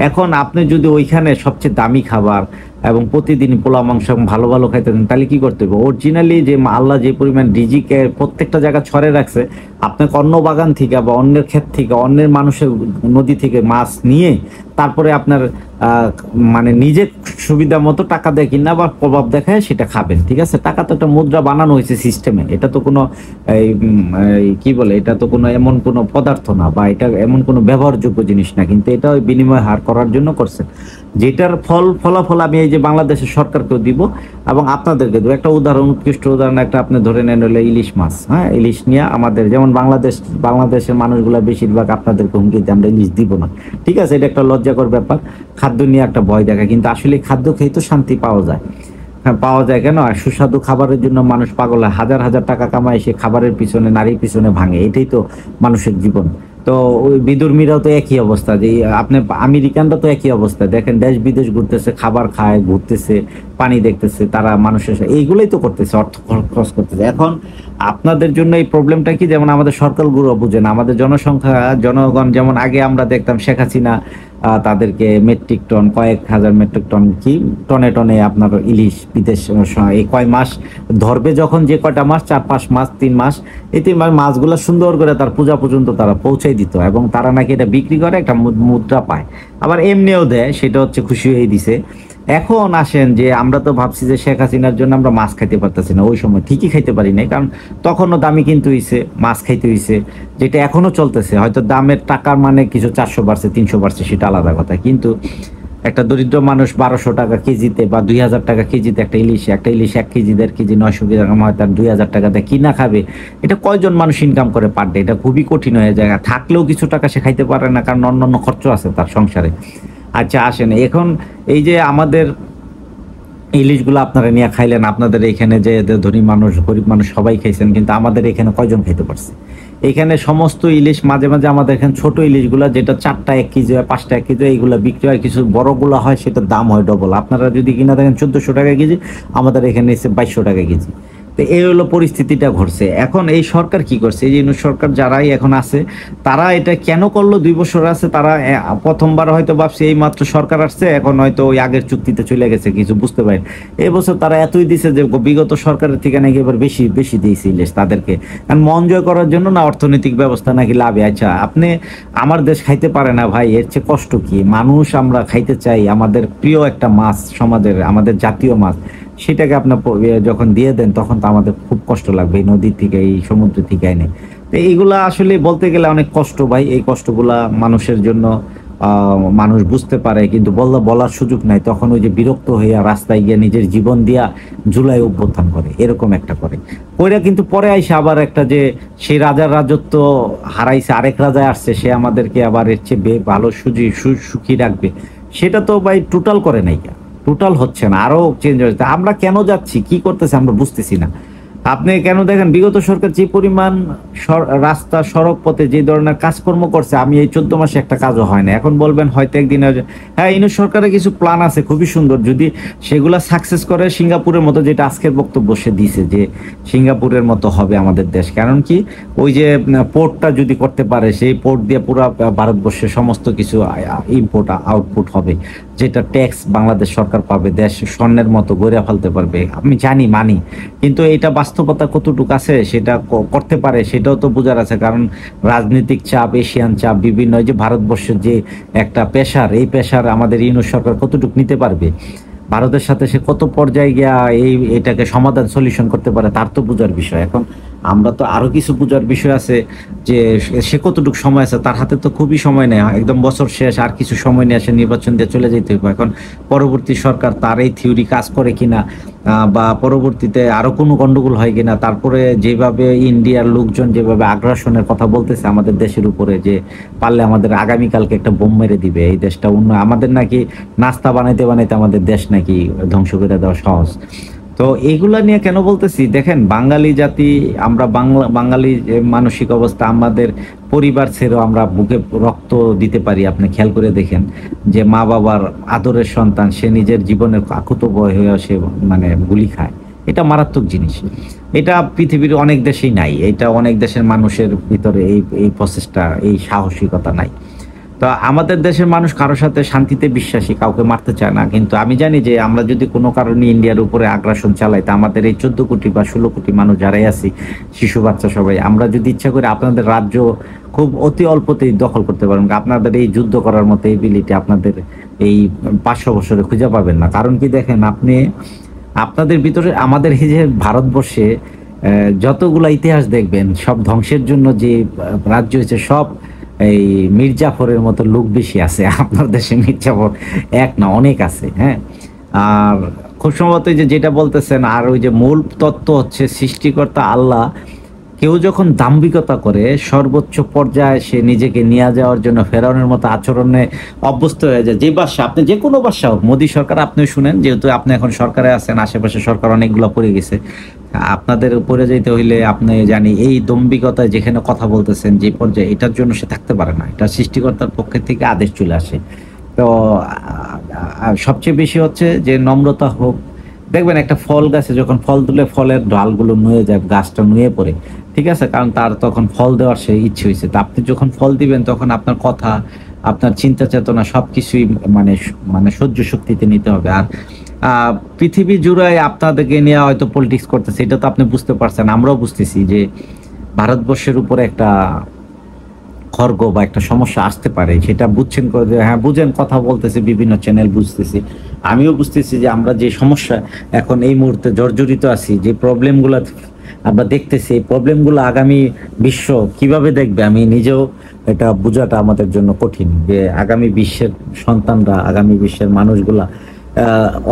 এখন আপনি যদি ওইখানে সবচেয়ে দামি খাবার এবং প্রতিদিন পোলা মাংস ভালো ভালো খাইতে দেন, তাহলে কি করতে হবে? অরিজিনালি যে আল্লাহ যে পরিমাণ রিজিকে প্রত্যেকটা জায়গা ছড়ে রাখছে, আপনাকে অন্য বাগান থেকে বা অন্যের ক্ষেত থেকে, অন্যের মানুষের নদী থেকে মাছ নিয়ে তারপরে আপনার মানে নিজের সুবিধা মতো টাকা দিয়ে কিনা বা প্রভাব দেখায় সেটা খাবেন, ঠিক আছে? টাকা তো একটা মুদ্রা বানানো হয়েছে সিস্টেমে, এটা তো কোনো কি বলে, এটা তো কোনো এমন কোনো পদার্থ না, বা এটা এমন কোনো ব্যবহারযোগ্য জিনিস না, কিন্তু এটা ওই বিনিময় হার করার জন্য করছে। যেটার ফলাফল আমি এই যে বাংলাদেশের সরকারকেও দিব এবং আপনাদেরকে দেবো। একটা উদাহরণ, উৎকৃষ্ট উদাহরণ একটা আপনি ধরে নেন হলে ইলিশ মাছ। হ্যাঁ, ইলিশ নিয়ে আমাদের যেমন বাংলাদেশের মানুষগুলা বেশিরভাগ আপনাদেরকে হুমকি দিয়ে আমরা ইলিশ দিব না, ঠিক আছে, এটা একটা লজ্জাকর ব্যাপার। খাদ্য নিয়ে একটা ভয় দেখা, কিন্তু আসলে খাদ্য খেয়ে তো শান্তি পাওয়া যায়। হ্যাঁ, পাওয়া যায় কেন? আর সুস্বাদু খাবারের জন্য মানুষ পাগল হয়, হাজার হাজার টাকা কামায় সে খাবারের পিছনে, নারীর পিছনে ভাঙে। এটাই তো মানুষের জীবন। তো ওই বিদুর্মীরাও তো একই অবস্থা, যে আপনি আমেরিকানরা তো একই অবস্থা। দেখেন দেশ বিদেশ ঘুরতেছে, খাবার খায়, ঘুরতেছে, পানি দেখতেছে, তারা মানুষের এইগুলোই তো করতেছে, অর্থ খরচ করতেছে। এখন আপনাদের জন্য এই প্রবলেমটা কি, যেমন আমাদের সরকারগুলো বুঝে না। আমাদের জনগণ যেমন আগে আমরা দেখতাম শেখ হাসিনা তাদেরকে মেট্রিক টন, কয়েক হাজার মেট্রিক টন কি টনে টনে আপনার ইলিশ বিদেশ এই কয় মাস ধরবে, যখন যে কয়টা মাস, 4-5 মাস, 3 মাস, এই 3 মাস মাছগুলো সুন্দর করে তার পূজা পর্যন্ত তারা পৌঁছাই দিত, এবং তারা নাকি এটা বিক্রি করে একটা মুদ্রা পায়, আবার এমনিও দেয়, সেটা হচ্ছে খুশি হয়ে দিছে। এখন আসেন যে আমরা তো ভাবছি যে শেখ হাসিনার জন্য আমরা মাছ খাইতে পারতেছি না, ওই সময় ঠিকই খাইতে পারি নাই, কারণ তখনও দামি কিনতে হইছে, মাছ খাইতে হইছে, যেটা এখনো চলতেছে। হয়তো দামের টাকার মানে কিছু 400 বাড়ছে, 300 বাড়ছে, সেটা আলাদা কথা, কিন্তু একটা দরিদ্র মানুষ 1200 টাকা কেজিতে বা 2000 টাকা কেজিতে একটা ইলিশ 1 কেজি 1.5 কেজি 900 গ্রাম হয়, তার 2000 টাকাতে কিনা খাবে। এটা কয়জন মানুষ ইনকাম করে পার ডে? এটা খুবই কঠিন হয়ে যায়। থাকলেও কিছু টাকা সে খাইতে পারে না, কারণ অন্যান্য খরচ আছে তার সংসারে। আচ্ছা আসেন, এখন এই যে আমাদের ইলিশগুলো আপনারা নিয়ে খাইলেন, আপনাদের এখানে যে ধনী মানুষ গরিব মানুষ সবাই খাইছেন, কিন্তু আমাদের এখানে কয়জন খাইতে পারছে? এখানে সমস্ত ইলিশ মাঝে মাঝে আমাদের এখানে ছোট ইলিশগুলা, যেটা 4টা 1 কেজি হয়, 5টা 1 কেজি হয়, এইগুলা বিক্রি হয়। কিছু বড়গুলা হয়, সেটার দাম হয় ডবল। আপনারা যদি কিনা দেখেন 1400 টাকা কেজি, আমাদের এখানে এসে 2200 টাকা কেজি। তো এই হলো পরিস্থিতিটা ঘটছে। এখন এই সরকার কি করছে, এই যে সরকার যারাই এখন আছে, তারা এটা কেন করলো? 2 বছর আছে, তারা প্রথমবার হয়তো ভাবছে এই মাত্র সরকার আসছে, এখন হয়তো ওই আগের চুক্তিতে চলে গেছে, কিছু বুঝতে পারেন। এই বছর তারা এতই দিছে যে বিগত সরকারের থেকে নাকি এবার বেশি বেশি দিয়েছে ইলিশ তাদেরকে, কারণ মন জয় করার জন্য না, অর্থনৈতিক ব্যবস্থা নাকি লাভে। আচ্ছা, আপনি আমার দেশ খাইতে পারে না ভাই, এর চেয়ে কষ্ট কি? মানুষ আমরা খাইতে চাই, আমাদের প্রিয় একটা মাছ, সমাজের আমাদের জাতীয় মাছ, সেটাকে আপনার যখন দিয়ে দেন, তখন তো আমাদের খুব কষ্ট লাগবে, এই নদী থেকে, এই সমুদ্র থেকে এনে। তো এইগুলা আসলে বলতে গেলে অনেক কষ্ট ভাই। এই কষ্টগুলা মানুষের জন্য মানুষ বুঝতে পারে, কিন্তু বলার সুযোগ নাই। তখন ওই যে বিরক্ত হইয়া রাস্তায় গিয়ে নিজের জীবন দিয়া জুলাই অভ্যুত্থান করে, এরকম একটা করে কইরা, কিন্তু পরে আইসে আবার একটা যে সেই রাজার রাজত্ব হারাইছে, আরেক রাজায় আসছে, সে আমাদেরকে আবার এর চেয়ে ভালো সুখী রাখবে, সেটা তো ভাই টোটাল করে নাই, টোটাল হচ্ছে না, আরো চেঞ্জ হচ্ছে। আমরা কেন যাচ্ছি, কি করতেছি আমরা বুঝতেছি না। আপনি কেন দেখেন বিগত সরকার যে পরিমাণ রাস্তা সড়ক পথে যে ধরনের কাজকর্ম করছে, আমি এই 14 মাসে একটা কাজও হয় না। এখন বলবেন হয়তো একদিন হ্যাঁ, ইউনূস সরকারের কিছু প্ল্যান আছে খুবই সুন্দর, যদি সেগুলা সাকসেস করে সিঙ্গাপুরের মতো, যেটা আজকের বক্তব্য সে দিছে যে সিঙ্গাপুরের মতো হবে আমাদের দেশ। কারণ কি, ওই যে পোর্টটা যদি করতে পারে, সেই পোর্ট দিয়ে পুরো ভারতবর্ষের সমস্ত কিছু ইম্পোর্ট আউটপুট হবে, যেটা ট্যাক্স বাংলাদেশ সরকার পাবে, দেশ স্বর্ণের মতো গড়ে ফেলতে পারবে। আমি জানি, মানি, কিন্তু এটা বাস্তবতা কতটুকু আছে সেটা করতে পারে সেটাও তো বোঝার আছে। কারণ রাজনৈতিক চাপ, এশিয়ান চাপ, বিভিন্ন যে ভারতবর্ষের যে একটা প্রেশার, এই প্রেশার আমাদের ইউনূস সরকার কতটুকু নিতে পারবে, ভারতের সাথে সে কত পর্যায়ে গিয়া এটাকে সমাধান সলিউশন করতে পারে, তার তো বোঝার বিষয়। এখন আমরা তো আরো কিছু বোঝার বিষয় আছে, যে সে কতটুকু সময় আছে, তার হাতে তো খুবই সময় নেই, একদম বছর শেষ, আর কিছু সময় নিয়ে আসে নির্বাচন দিয়ে চলে যেতে হবে। এখন পরবর্তী সরকার তার এই থিওরি কাজ করে কিনা, বা পরবর্তীতে আরো কোনো গন্ডগোল হয় কিনা, তারপরে যেভাবে ইন্ডিয়ার লোকজন যেভাবে আগ্রাসনের কথা বলতেছে আমাদের দেশের উপরে, যে পারলে আমাদের আগামীকালকে একটা বোম মেরে দিবে, এই দেশটা আমাদের নাকি নাস্তা বানাইতে বানাইতে আমাদের দেশ নাকি ধ্বংস করে দেওয়া সহজ। তো এইগুলা নিয়ে কেন বলতেছি, দেখেন বাঙালি জাতি, আমরা বাঙালি যে মানসিক অবস্থা, আমাদের পরিবার ছেড়েও আমরা বুকে রক্ত দিতে পারি। আপনি খেয়াল করে দেখেন যে মা বাবার আদরের সন্তান, সে নিজের জীবনের আকুত বয় হয়ে সে মানে গুলি খায়, এটা মারাত্মক জিনিস। এটা পৃথিবীর অনেক দেশেই নাই, এটা অনেক দেশের মানুষের ভিতরে এই এই প্রসেসটা, এই সাহসিকতা নাই। তো আমাদের দেশের মানুষ কারোর সাথে শান্তিতে বিশ্বাসী, কাউকে মারতে চায় না। কিন্তু আমি জানি যে আমরা যদি কোনো কারণে ইন্ডিয়ার উপরে আগ্রাসন চালাই, তা আমাদের এই 14 কোটি বা 16 কোটি মানুষ যারাই আছি, শিশু বাচ্চা সবাই, আমরা যদি ইচ্ছা করি আপনাদের রাজ্য খুব অতি অল্পতেই দখল করতে পারবেন। আপনাদের এই যুদ্ধ করার মতো এবিলিটি আপনাদের এই 500 বছরে খুঁজে পাবেন না। কারণ কি, দেখেন আপনি আপনাদের ভিতরে, আমাদের এই যে ভারতবর্ষে যতগুলা ইতিহাস দেখবেন, সব ধ্বংসের জন্য যে রাজ্য হয়েছে, সব এই মির্জাফরের মতো লোক বেশি আছে। আপনার দেশে মির্জাফর এক না, অনেক আছে। হ্যাঁ, আর খুব সম্ভবত যে যেটা বলতেছেন, আর ওই যে মূল তত্ত্ব হচ্ছে সৃষ্টিকর্তা আল্লাহ, কেউ যখন দাম্ভিকতা করে সর্বোচ্চ পর্যায়ে সে নিজেকে নিয়ে যাওয়ার জন্য ফেরাউনের মতো আচরণে অভ্যস্ত হয়ে যায়। যে বাদশা, আপনি যে কোনো বাদশা হোক, মোদী সরকার আপনিও শুনেন, যেহেতু আপনি এখন সরকারে আছেন, আশেপাশে সরকার অনেকগুলো পড়ে গেছে, আপনাদের উপরে যেতে হইলে আপনি জানি এই দম্ভিকতায় যেখানে কথা বলতেছেন যে পর্যায়ে, এটার জন্য সে থাকতে পারে না, এটা সৃষ্টিকর্তার পক্ষের থেকে আদেশ চলে আসে। তো সবচেয়ে বেশি হচ্ছে যে নম্রতা হোক। দেখবেন একটা ফল গাছে যখন ফল তুলে ফলের ডালগুলো নুয়ে যায়, গাছটা নুয়ে পড়ে, ঠিক আছে, কারণ তার তখন ফল দেওয়ার সে ইচ্ছে হয়েছে। তা আপনি যখন ফল দিবেন, তখন আপনার কথা, আপনার চিন্তা চেতনা সবকিছুই মানে মানে সহ্য শক্তিতে নিতে হবে। আর পৃথিবী জুড়ে আপনাদেরকে নিয়ে হয়তো পলিটিক্স করতেছে, এটা তো আপনি বুঝতে পারছেন, আমরাও বুঝতেছি যে ভারতবর্ষের উপরে একটা খর্গ বা একটা সমস্যা আসতে পারে, সেটা বুঝছেন। হ্যাঁ বুঝেন, কথা বলতেছি, বিভিন্ন চ্যানেল বুঝতেছি, আমিও বুঝতেছি যে আমরা যে সমস্যা এখন এই মুহূর্তে জর্জরিত আছি, যে প্রবলেমগুলো আমরা দেখতেছি, এই প্রবলেমগুলো আগামী বিশ্ব কিভাবে দেখবে, আমি নিজেও এটা বোঝাটা আমাদের জন্য কঠিন। যে আগামী বিশ্বের সন্তানরা, আগামী বিশ্বের মানুষগুলা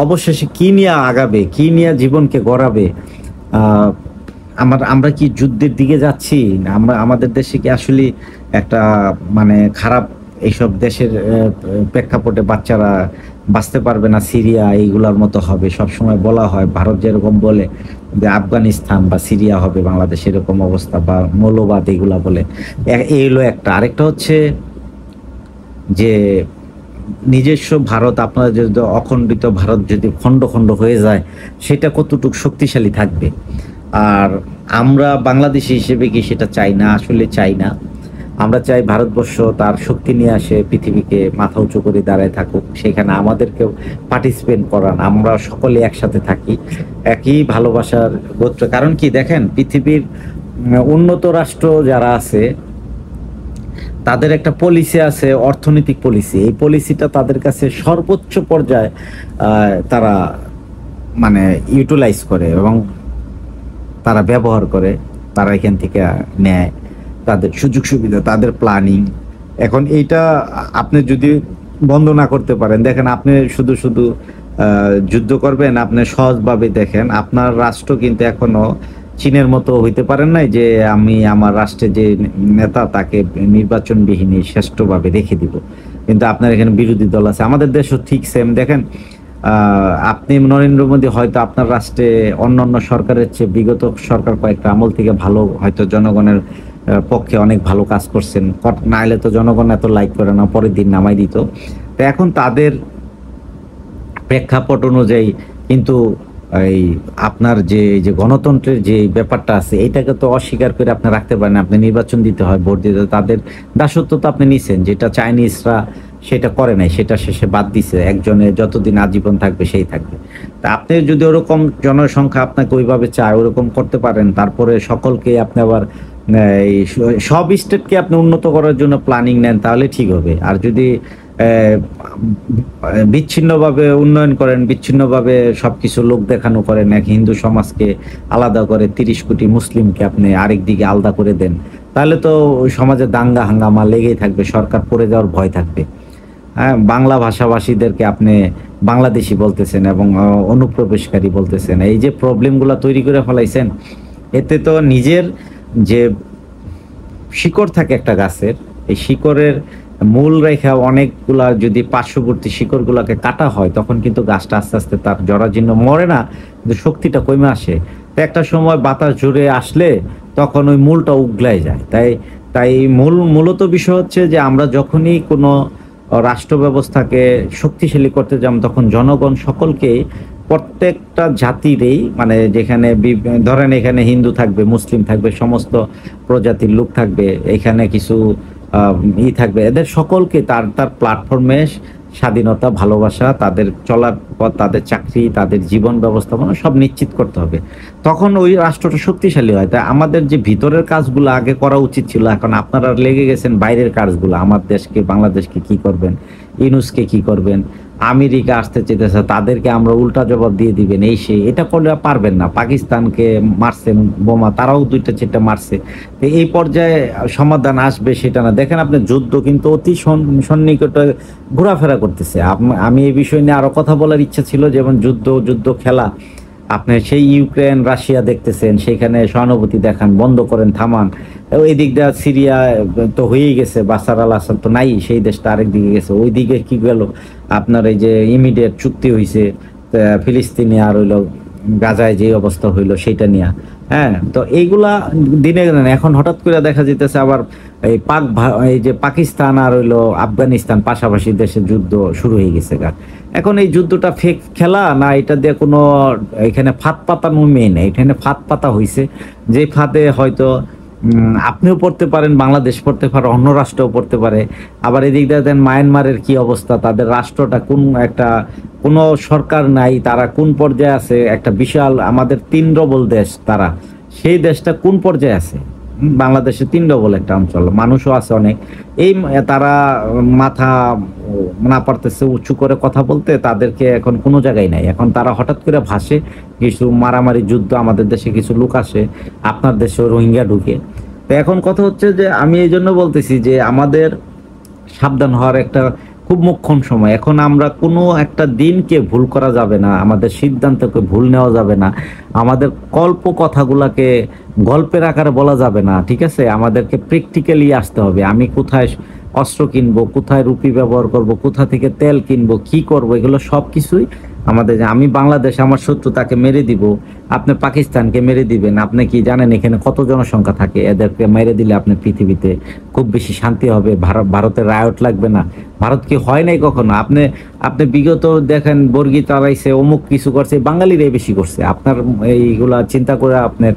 অবশেষে কি নিয়ে আগাবে, কি নিয়ে জীবনকে গড়াবে। আমরা কি যুদ্ধের দিকে যাচ্ছি? আমরা আমাদের দেশে কি আসলে একটা মানে খারাপ এইসব দেশের প্রেক্ষাপটে বাচ্চারা বাঁচতে পারবে না, সিরিয়া এইগুলার মতো হবে? সবসময় বলা হয়, ভারত যেরকম বলে যে আফগানিস্তান বা সিরিয়া হবে বাংলাদেশ, এরকম অবস্থা, বা মৌলবাদ এগুলা বলে। এই হলো একটা। আরেকটা হচ্ছে যে নিজস্ব ভারত, আপনার যদি অখণ্ডিত ভারত যদি খণ্ড খণ্ড হয়ে যায়, সেটা কতটুকু শক্তিশালী থাকবে? আর আমরা বাংলাদেশি হিসেবে কি সেটা চাই না? আসলে চাই না। আমরা চাই ভারতবর্ষ তার শক্তি নিয়ে আসে, পৃথিবীকে মাথা উঁচু করে দাঁড়ায় থাকুক, সেখানে আমাদেরকেও পার্টিসিপেট করান, আমরা সকলে একসাথে থাকি, একই ভালোবাসার গোত্র। কারণ কি, দেখেন পৃথিবীর উন্নত রাষ্ট্র যারা আছে, তাদের একটা পলিসি আছে, অর্থনৈতিক পলিসি। এই পলিসিটা তাদের কাছে সর্বোচ্চ পর্যায়ে তারা মানে ইউটিলাইজ করে এবং তারা ব্যবহার করে, তারা এখান থেকে নেয় তাদের সুযোগ সুবিধা, তাদের প্ল্যানিং। এখন এইটা আপনি যদি বন্ধ না করতে পারেন, দেখেন আপনি শুধু শুধু যুদ্ধ করবেন, আপনি সহজভাবে দেখেন আপনার রাষ্ট্র কিন্তু এখনো চীনের মতো হইতে পারেন নাই যে আমি আমার রাষ্ট্রে যে নেতা তাকে নির্বাচনবিহীন শ্রেষ্ঠভাবে রেখে দিব। কিন্তু আপনার এখানে বিরোধী দল আছে, আমাদের দেশও ঠিক সেম। দেখেন আপনি নরেন্দ্র মোদী হয়তো আপনার রাষ্ট্রে অন্যান্য সরকারের চেয়ে বিগত সরকার কয়েকটা আমল থেকে ভালো হয়তো জনগণের পক্ষে অনেক ভালো কাজ করছেন, না হলে তো জনগণ এত লাইক করে না, পরের দিন নামাই দিত। তো এখন তাদের প্রেক্ষাপট অনুযায়ী কিন্তু এই আপনার যে গণতন্ত্রের যে ব্যাপারটা আছে এটাকে তো অস্বীকার করে আপনি রাখতে পারেন। আপনি নির্বাচন দিতে হয়, ভোট দিতে হয়, তাদের দাসত্ব তো আপনি নিছেন, যেটা চাইনিজরা সেটা করে নাই, সেটা শেষে বাদ দিছে। একজনে যতদিন আজীবন থাকবে সেই থাকবে। তা আপনি যদি ওরকম জনসংখ্যা আপনাকে ওইভাবে চায় ওরকম করতে পারেন, তারপরে সকলকে আপনি আবার এই সব স্টেটকে আপনি উন্নত করার জন্য প্ল্যানিং নেন, তাহলে ঠিক হবে। আর যদি বিচ্ছিন্নভাবে উন্নয়ন করেন, বিচ্ছিন্নভাবে সবকিছু লোক দেখানো করেন, এক হিন্দু সমাজকে আলাদা করে 30 কোটি মুসলিমকে আপনি আরেক দিকে আলাদা করে দেন, তাহলে তো ওই সমাজে দাঙ্গা হাঙ্গামা লেগেই থাকবে, সরকার পড়ে যাওয়ার ভয় থাকবে। হ্যাঁ, বাংলা ভাষাভাষীদেরকে আপনি বাংলাদেশি বলতেছেন এবং অনুপ্রবেশকারী বলতেছেন, এই যে প্রবলেমগুলো তৈরি করে ফেলাইছেন, এতে তো নিজের যে শিকড় থাকে একটা গাছের, এই শিকড়ের মূল রেখা অনেকগুলা যদি পার্শ্ববর্তী শিকড়গুলোকে কাটা হয়, তখন কিন্তু গাছটা আস্তে আস্তে তার জরাজীর্ণ মরে না, কিন্তু শক্তিটা কমে আসে। তো একটা সময় বাতাস জোরে আসলে তখন ওই মূলটা উগলায় যায়। তাই তাই মূলত বিষয় হচ্ছে যে আমরা যখনই কোনো রাষ্ট্র ব্যবস্থাকে শক্তিশালী করতে যাব, তখন জনগণ সকলকে, প্রত্যেকটা জাতিরই, মানে যেখানে ধরেন এখানে হিন্দু থাকবে, মুসলিম থাকবে, সমস্ত প্রজাতির লোক থাকবে, এখানে কিছু থাকবে, এদের সকলকে তার তার প্ল্যাটফর্মে স্বাধীনতা, ভালোবাসা, তাদের চলার পথ, তাদের চাকরি, তাদের জীবন ব্যবস্থাপনা সব নিশ্চিত করতে হবে। তখন ওই রাষ্ট্রটা শক্তিশালী হয়। তাই আমাদের যে ভিতরের কাজগুলো আগে করা উচিত ছিল, এখন আপনারা লেগে গেছেন বাইরের কাজগুলো। আমার দেশকে, বাংলাদেশকে কি করবেন, ইউনুসকে কি করবেন, আমেরিকা আসতে চেয়েছে তাদেরকে আমরা উল্টা জবাব দিয়ে দিবেন, এই সেই, এটা করলে পারবেন না। পাকিস্তানকে মারছেন বোমা, তারাও 2টা 4টা মারছে। তো এই পর্যায়ে সমাধান আসবে সেটা না। দেখেন আপনি যুদ্ধ কিন্তু অতি সন্নিকটে ঘোরাফেরা করতেছে। আমি এই বিষয় নিয়ে আরো কথা বলার ইচ্ছা ছিল, যেমন যুদ্ধ খেলা, আপনি সেই ইউক্রেন রাশিয়া দেখতেছেন, সেখানে সহানুভূতি দেখান, বন্ধ করেন, থামান। ওই দিক দিয়ে সিরিয়া তো হয়েই গেছে, বাশার আল আসাদ তো নাই, সেই দেশটা আরেক দিকে গেছে। ওই দিকে কি গেল আপনার, এই যে ইমিডিয়েট চুক্তি হয়েছে ফিলিস্তিনি আর হইলো গাজায় যে অবস্থা হইলো সেটা নিয়ে। হ্যাঁ, তো এইগুলা দিনে দিনে এখন হঠাৎ করে দেখা যেতেছে আবার এই এই যে পাকিস্তান আর হইলো আফগানিস্তান পাশাপাশি দেশের যুদ্ধ শুরু হয়ে গেছে। এখন এই যুদ্ধটা ফেক খেলা না, এটা দিয়ে কোনো এখানে ফাঁদ পাতানো মেয়ে নেই, এখানে ফাঁদ পাতা হয়েছে, যে ফাঁদে হয়তো আপনিও পড়তে পারেন, বাংলাদেশ পড়তে পারে, অন্য রাষ্ট্রও পড়তে পারে। আবার এদিক দিয়ে দেন মায়ানমারের কি অবস্থা, তাদের রাষ্ট্রটা কোনো সরকার নাই, তারা কোন পর্যায়ে আছে, একটা বিশাল আমাদের 3 ডবল দেশ, তারা সেই দেশটা কোন পর্যায়ে আছে। বাংলাদেশে 3 ডবল একটা অঞ্চল, মানুষও আছে অনেক। এই তারা মাথা না পারতেছে উঁচু করে কথা বলতে, তাদেরকে এখন কোনো জায়গায় নাই। এখন তারা হঠাৎ করে ভাসে, কিছু মারামারি যুদ্ধ, আমাদের দেশে কিছু লোক আসে, আপনার দেশে রোহিঙ্গা ঢুকে। তো এখন কথা হচ্ছে যে আমি এই জন্য বলতেছি যে আমাদের সাবধান হওয়ার একটা খুব মোক্ষম সময়। এখন আমরা কোনো একটা দিনকে ভুল করা যাবে না, আমাদের সিদ্ধান্তকে ভুল নেওয়া যাবে না, আমাদের কথাগুলাকে গল্পের আকারে বলা যাবে না, ঠিক আছে? আমাদেরকে প্র্যাকটিক্যালি আসতে হবে। আমি কোথায় অস্ত্র কিনবো, কোথায় রুপি ব্যবহার করব, কোথা থেকে তেল কিনবো, কি করব, এগুলো সব কিছুই আমাদের। আমি বাংলাদেশ আমার শত্রু, তাকে মেরে দিব, আপনি পাকিস্তানকে মেরে দিবেন। আপনি কি জানেন এখানে কত জনসংখ্যা থাকে? এদেরকে মেরে দিলে আপনি পৃথিবীতে খুব বেশি শান্তি হবে, ভারতের রায়ট লাগবে না। ভারত কি হয় নাই কখনো? আপনি বিগত দেখেন বর্গি তাড়াইছে, অমুক কিছু করছে, বাঙালিরাই বেশি করছে। আপনার এইগুলা চিন্তা করে আপনার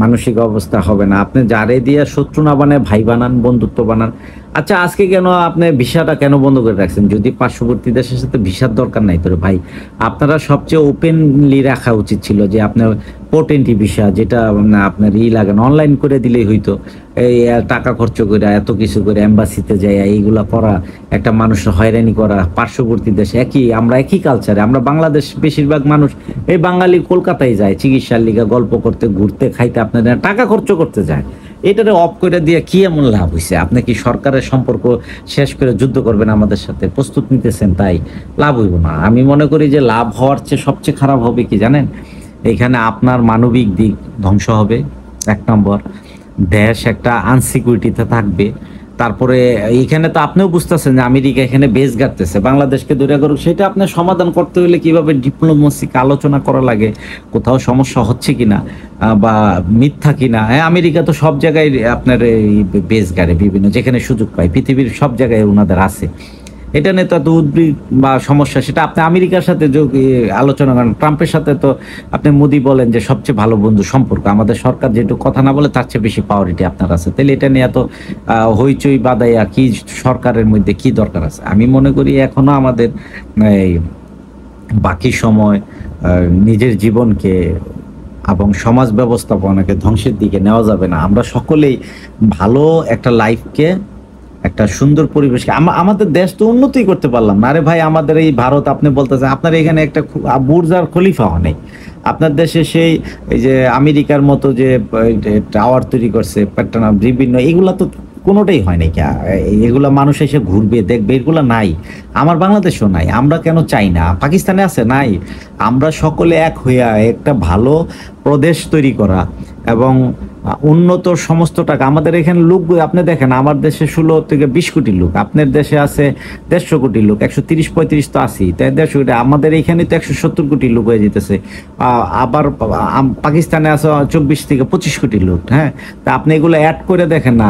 মানসিক অবস্থা হবে না। আপনি যারে দিয়ে শত্রু না বানায় ভাই বানান, বন্ধুত্ব বানান। আচ্ছা, আজকে কেন আপনি ভিসাটা কেন বন্ধ করে রাখছেন? যদি পার্শ্ববর্তী দেশের সাথে ভিসার দরকার নাই তোরে ভাই, আপনারা সবচেয়ে ওপেনলি রাখা উচিত ছিল যে আপনার পোর্টেন্টি ভিসা, যেটা আপনার লাগে না, অনলাইন করে দিলেই হইতো। এই টাকা খরচ করে এত কিছু করে এম্বাসিতে যায় এইগুলা করা, একটা মানুষের হয়রানি করা। পার্শ্ববর্তী দেশে আমরা একই কালচারে, আমরা বাংলাদেশ বেশিরভাগ মানুষ এই বাঙালি কলকাতায় যায় চিকিৎসার লিগা, গল্প করতে, ঘুরতে, খাইতে, আপনাদের টাকা খরচ করতে যায়। এটারে অফ করে দিয়ে কি এমন লাভ হয়েছে? আপনি কি সরকারের সম্পর্ক শেষ করে যুদ্ধ করবেন আমাদের সাথে প্রস্তুত নিতেছেন? তাই লাভ হইব না। আমি মনে করি যে লাভ হওয়ার চেয়ে সবচেয়ে খারাপ হবে কি জানেন? এখানে আপনার মানবিক দিক ধ্বংস হবে, 1 নম্বর। দেশ একটা আনসিকিউরিটিতে থাকবে। তারপরে এইখানে তো আপনিও বুঝতেছেন যে আমেরিকা এখানে বেস গাড়তেছে, বাংলাদেশকে দূরে করুক, সেটা আপনার সমাধান করতে হলে কিভাবে ডিপ্লোমেসিক আলোচনা করা লাগে, কোথাও সমস্যা হচ্ছে কিনা বা মিথ্যা কিনা। হ্যাঁ, আমেরিকা তো সব জায়গায় আপনার এই বেস গাড়ে, বিভিন্ন যেখানে সুযোগ পায়, পৃথিবীর সব জায়গায় ওনাদের আছে। এটা নিয়ে তো এত উদ্বেগ বা সমস্যা, সেটা আপনি আমেরিকার সাথে আলোচনা করেন। ট্রাম্পের সাথে তো আপনি মোদি বলেন যে সবচেয়ে ভালো বন্ধু সম্পর্ক, আমাদের সরকার যেটুকু কথা না বলে তার চেয়ে বেশি পাওয়ারিটি আপনার আছে, তাহলে এটা নিয়ে এত হইচই বাদাইয়া কি সরকারের মধ্যে কি দরকার আছে? আমি মনে করি এখনো আমাদের এই বাকি সময় নিজের জীবনকে এবং সমাজ ব্যবস্থাপনাকে ধ্বংসের দিকে নেওয়া যাবে না। আমরা সকলেই ভালো একটা লাইফকে, একটা সুন্দর পরিবেশকে, আমাদের দেশ তো উন্নতি করতে পারলাম না। আরে ভাই, আমাদের এই ভারত, আপনি বলতেছেন আপনার এখানে একটা বুর্জ আর খলিফা নেই। আপনার দেশে সেই এই যে আমেরিকার মতো যে টাওয়ার তৈরি করছে পেট্রোনাম বিভিন্ন, এগুলা তো কোনোটাই হয় নাই। এগুলা মানুষ এসে ঘুরবে দেখবে, এগুলা নাই। আমার বাংলাদেশেও নাই। আমরা কেন চাই না? পাকিস্তানে আছে, নাই। আমরা সকলে এক হইয়া একটা ভালো প্রদেশ তৈরি করা এবং উন্নত সমস্ত টাকা আমাদের এখানে লোক, আপনি দেখেন আমার দেশে 16 থেকে 20 কোটি লোক, আপনার দেশে আছে 150 কোটি লোক, 130-135 তো আছি, তাই 150 কোটি। আমাদের এখানে তো 170 কোটি লোক হয়ে যেতেছে। আবার পাকিস্তানে আছে 24 থেকে 25 কোটি লোক। হ্যাঁ, তা আপনি এগুলো অ্যাড করে দেখেন না।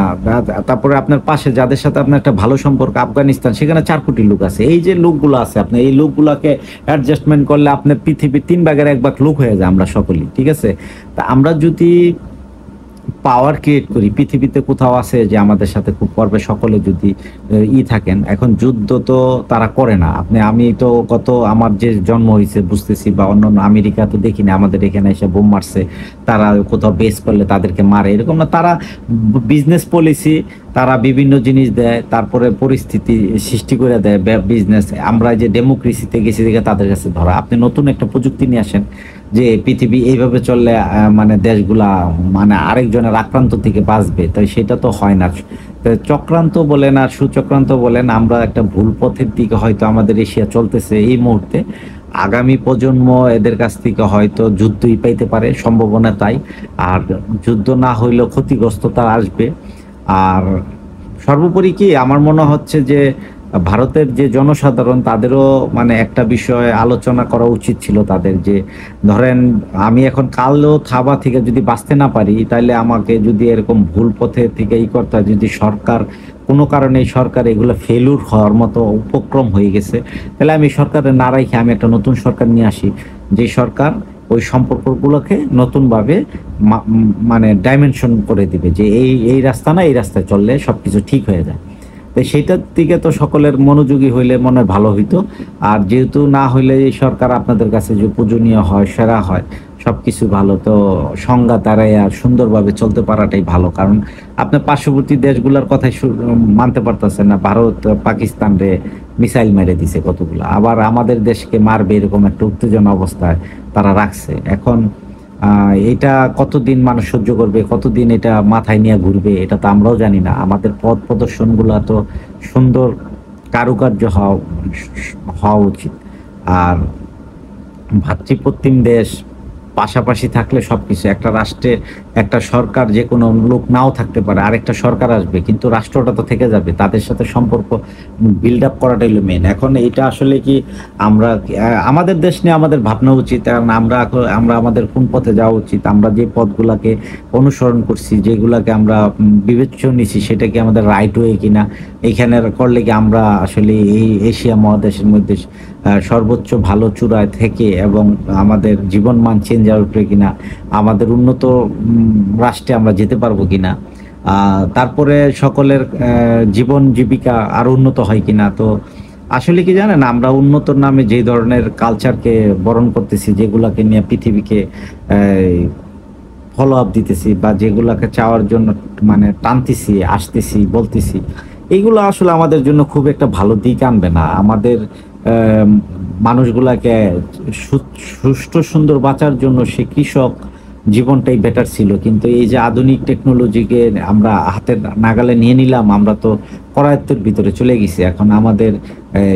তারপরে আপনার পাশে যাদের সাথে আপনার একটা ভালো সম্পর্ক, আফগানিস্তান, সেখানে 4 কোটি লোক আছে। এই যে লোকগুলো আছে, আপনি এই লোকগুলোকে অ্যাডজাস্টমেন্ট করলে আপনার পৃথিবীর 3 ভাগের 1 ভাগ লোক হয়ে যায় আমরা সকলেই। ঠিক আছে, তা আমরা যদি পাওয়ার ক্রিয়েট করি, পৃথিবীতে কোথাও আছে যে আমাদের সাথে খুব পর্বে সকলে যদি থাকেন। এখন যুদ্ধ তো তারা করে না। আমি তো কত আমার যে জন্ম হয়েছে বুঝতেছি, বা অন্যান্য আমেরিকা তো দেখিনি আমাদের এখানে এসে বোম মারছে, তারা কোথাও বেস করলে তাদেরকে মারে, এরকম না। তারা বিজনেস পলিসি, তারা বিভিন্ন জিনিস দেয়, তারপরে পরিস্থিতি সৃষ্টি করে দেয় বিজনেস। আমরা যে ডেমোক্রেসিতে গেছি দেখে তাদের কাছে ধরা। আপনি নতুন একটা প্রযুক্তি নিয়ে আসেন যে পৃথিবী এইভাবে চললে মানে দেশগুলা মানে আরেকজনের আক্রান্ত থেকে বাঁচবে, তাই সেটা তো হয় না। চক্রান্ত বলেন আর সুচক্রান্ত বলেন, আমরা একটা ভুল পথের দিকে হয়তো আমাদের এশিয়া চলতেছে এই মুহূর্তে। আগামী প্রজন্ম এদের কাছ থেকে হয়তো যুদ্ধই পাইতে পারে, সম্ভাবনা তাই। আর যুদ্ধ না হইলেও ক্ষতিগ্রস্ততা আসবে। আর সর্বোপরি কি আমার মনে হচ্ছে যে ভারতের যে জনসাধারণ, তাদেরও মানে একটা বিষয়ে আলোচনা করা উচিত ছিল তাদের, যে ধরেন আমি এখন কালো থাবা থেকে যদি বাঁচতে না পারি, তাহলে আমাকে যদি এরকম ভুল পথে থেকে করতে হয়, যদি সরকার কোনো কারণে সরকার এগুলো ফেলুর হওয়ার মতো উপক্রম হয়ে গেছে, তাহলে আমি সরকারের না রাখি আমি একটা নতুন সরকার নিয়ে আসি, যে সরকার ওই সম্পর্কগুলোকে নতুনভাবে মানে ডাইমেনশন করে দিবে, যে এই রাস্তা না, এই রাস্তায় চললে সবকিছু ঠিক হয়ে যায়। তো সেইটার দিকে তো সকলের মনোযোগী হইলে মনে হয় ভালো হইতো। আর যেহেতু না হইলে এই সরকার আপনাদের কাছে যে পূজনীয় হয়, সেরা হয়, সবকিছু ভালো, তো সংজ্ঞা তারাই আর সুন্দরভাবে চলতে পারাটাই ভালো। কারণ আপনার পার্শ্ববর্তী দেশগুলোর কথাই মানতে পারতেছেন না। ভারত পাকিস্তান রে মিসাইল মেরে দিছে কতগুলো, আবার আমাদের দেশকে মারবে এরকম একটা উত্তেজনা অবস্থায় তারা রাখছে। এখন এটা কতদিন মানুষ সহ্য করবে, কতদিন এটা মাথায় নিয়ে ঘুরবে, এটা তো আমরাও জানি না। আমাদের পথ প্রদর্শন গুলা তো সুন্দর কারুকার্য হওয়া উচিত। আর ভাতৃপ্রতিম দেশ পাশাপাশি থাকলে সবকিছু, একটা রাষ্ট্রে একটা সরকার যে কোনো লোক নাও থাকতে পারে, আরেকটা সরকার আসবে, কিন্তু রাষ্ট্রটা তো থেকে যাবে, তাদের সাথে সম্পর্ক বিল্ড আপ করাটাই হলো মেন। এখন এটা আসলে কি আমরা আমাদের দেশ নিয়ে আমাদের ভাবনা উচিত, কারণ আমরা আমাদের কোন পথে যাওয়া উচিত, আমরা যে পথগুলাকে অনুসরণ করছি, যেগুলাকে আমরা বিবেচনা নিছি, সেটা কি আমাদের রাইট ওয়ে কিনা, এইখানে করলে কি আমরা আসলে এই এশিয়া মহাদেশের মধ্যে সর্বোচ্চ ভালো চূড়ায় থেকে এবং আমাদের জীবন মান চেঞ্জ আসবে কিনা, আমাদের উন্নত রাষ্ট্রে আমরা যেতে পারবো কিনা, তারপরে সকলের জীবন জীবিকা আরো উন্নত হয় কিনা। তো আসলে কি জানেন, আমরা উন্নতর নামে যে ধরনের কালচারকে বরণ করতেছি, যেগুলাকে নিয়ে পৃথিবীকে ফলো আপ দিতেছি, বা যেগুলাকে চাওয়ার জন্য মানে টানতেছি, আসতেছি, বলতেছি, এইগুলো আসলে আমাদের জন্য খুব একটা ভালো দিক আনবে না। আমাদের মানুষগুলাকে সুষ্ঠু সুন্দর বাঁচার জন্য সে কৃষক জীবনটাই বেটার ছিল। কিন্তু এই যে আধুনিক টেকনোলজিকে আমরা হাতের নাগালে নিয়ে নিলাম, আমরা তো করায়ত্তের ভিতরে চলে গেছি। এখন আমাদের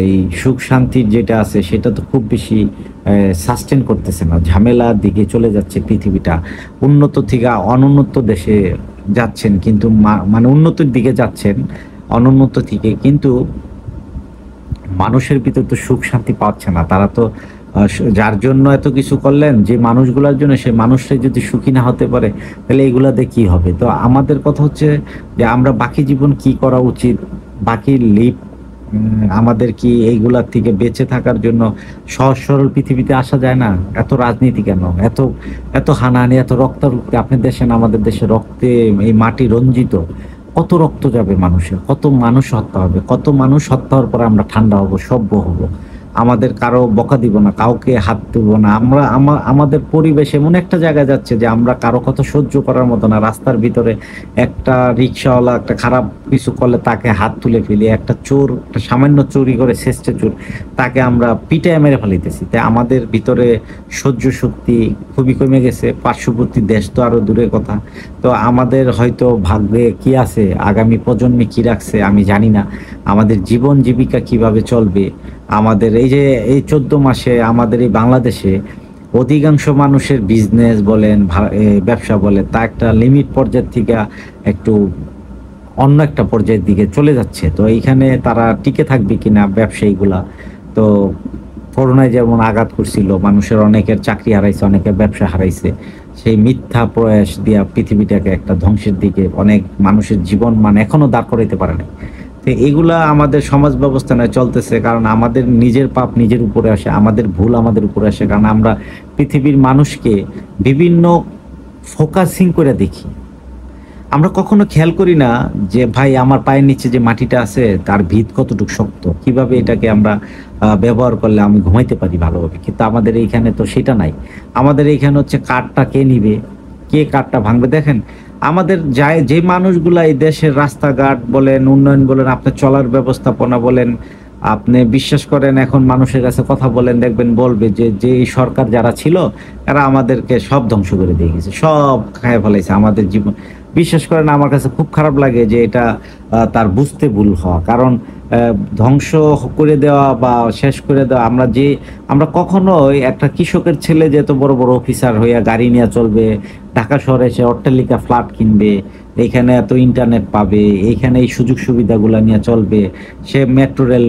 এই সুখ শান্তির যেটা আছে সেটা তো খুব বেশি সাস্টেন করতেছে না, ঝামেলার দিকে চলে যাচ্ছে পৃথিবীটা। উন্নত থেকে অনুন্নত দেশে যাচ্ছেন, কিন্তু মানে উন্নতির দিকে যাচ্ছেন, অনুন্নত থেকে, কিন্তু মানুষের ভিতর তো সুখ শান্তি পাচ্ছে না। তারা তো যার জন্য এত কিছু করলেন, যে মানুষগুলার জন্য, সেই মানুষটাই যদি সুখী না হতে পারে, তাহলে এগুলা দিয়ে কি হবে? তো আমাদের কথা হচ্ছে যে আমরা বাকি জীবন কি করা উচিত, বাকি লিপ আমাদের কি এইগুলার থেকে বেঁচে থাকার জন্য সহজ সরল পৃথিবীতে আসা যায় না? এত রাজনীতি কেন? এত এত হানাহানি, এত রক্তারক্তি। আপনি দেশে না, আমাদের দেশে রক্তে এই মাটি রঞ্জিত। কত রক্ত যাবে মানুষের, কত মানুষ হত্যা হবে, কত মানুষ হত্যা হওয়ার পর আমরা ঠান্ডা হব, সভ্য হব, আমাদের কারো বকা দিব না, কাউকে হাত তুলব না। আমরা আমাদের পরিবেশ এমন একটা জায়গায় যাচ্ছে যে আমরা কারো কথা সহ্য করার মতো না। রাস্তার ভিতরে একটা রিক্সাওয়ালা একটা খারাপ কিছু করলে তাকে হাত তুলে ফেলি, একটা চোর একটা সামান্য চুরি করে শেষে চোর, তাকে আমরা পিটায় মেরে ফেলিতেছি। তাই আমাদের ভিতরে সহ্য শক্তি খুবই কমে গেছে। পার্শ্ববর্তী দেশ তো আরো দূরের কথা। তো আমাদের হয়তো ভাগ্যে কি আছে, আগামী প্রজন্মে কি রাখছে আমি জানি না, আমাদের জীবন জীবিকা কিভাবে চলবে। আমাদের এই যে এই 14 মাসে আমাদের এই বাংলাদেশে অধিকাংশ মানুষের বিজনেস বলেন, ব্যবসা বলেন, তা একটা লিমিট পর্যায় থেকে একটু অন্য একটা পর্যায়ের দিকে চলে যাচ্ছে। তো এইখানে তারা টিকে থাকবে কিনা ব্যবসায়ীগুলা? তো করোনায় যেমন আঘাত করছিল, মানুষের অনেকের চাকরি হারাইছে, অনেকের ব্যবসা হারাইছে। সেই মিথ্যা প্রয়াস দিয়া পৃথিবীটাকে একটা ধ্বংসের দিকে অনেক মানুষের জীবন মান এখনো দাঁড় করাইতে পারে না। তো এগুলা আমাদের সমাজ ব্যবস্থা নয় চলতেছে, কারণ আমাদের নিজের পাপ নিজের উপরে আসে, আমাদের ভুল আমাদের উপরে আসে। কারণ আমরা পৃথিবীর মানুষকে বিভিন্ন ফোকাসিং করে দেখি। আমরা কখনো খেয়াল করি না যে ভাই আমার পায়ের নিচে যে মাটিটা আছে তার ভিত কতটুকু শক্ত, কিভাবে এটাকে আমরা ব্যবহার করলে আমি ঘুমাইতে পারি ভালোভাবে। কিন্তু আমাদের এইখানে তো সেটা নাই। আমাদের এইখানে হচ্ছে কাঠটা কে নিবে, কে কাঠটা ভাঙবে। দেখেন আমাদের যায় যে মানুষগুলা এই দেশের রাস্তাঘাট বলেন, উন্নয়ন বলেন, আপনার চলার ব্যবস্থাপনা বলেন, আপনি বিশ্বাস করেন এখন মানুষের কাছে কথা বলেন, দেখবেন বলবে যে যে এই সরকার যারা ছিল এরা আমাদেরকে সব ধ্বংস করে দিয়ে গেছে, সব খায় ফেলাইছে আমাদের জীবন। বিশ্বাস করেন আমার কাছে খুব খারাপ লাগে যে এটা তার বুঝতে ভুল হওয়া। কারণ ধ্বংস করে দেওয়া বা শেষ করে দেওয়া, আমরা কখনোই একটা কৃষকের ছেলে যে এত বড় বড় অফিসার হইয়া গাড়ি নিয়ে চলবে, ঢাকা শহরে এসে অট্টালিকা ফ্ল্যাট কিনবে, এইখানে এত ইন্টারনেট পাবে, এইখানে এই সুযোগ সুবিধাগুলো নিয়ে চলবে, সে মেট্রো রেল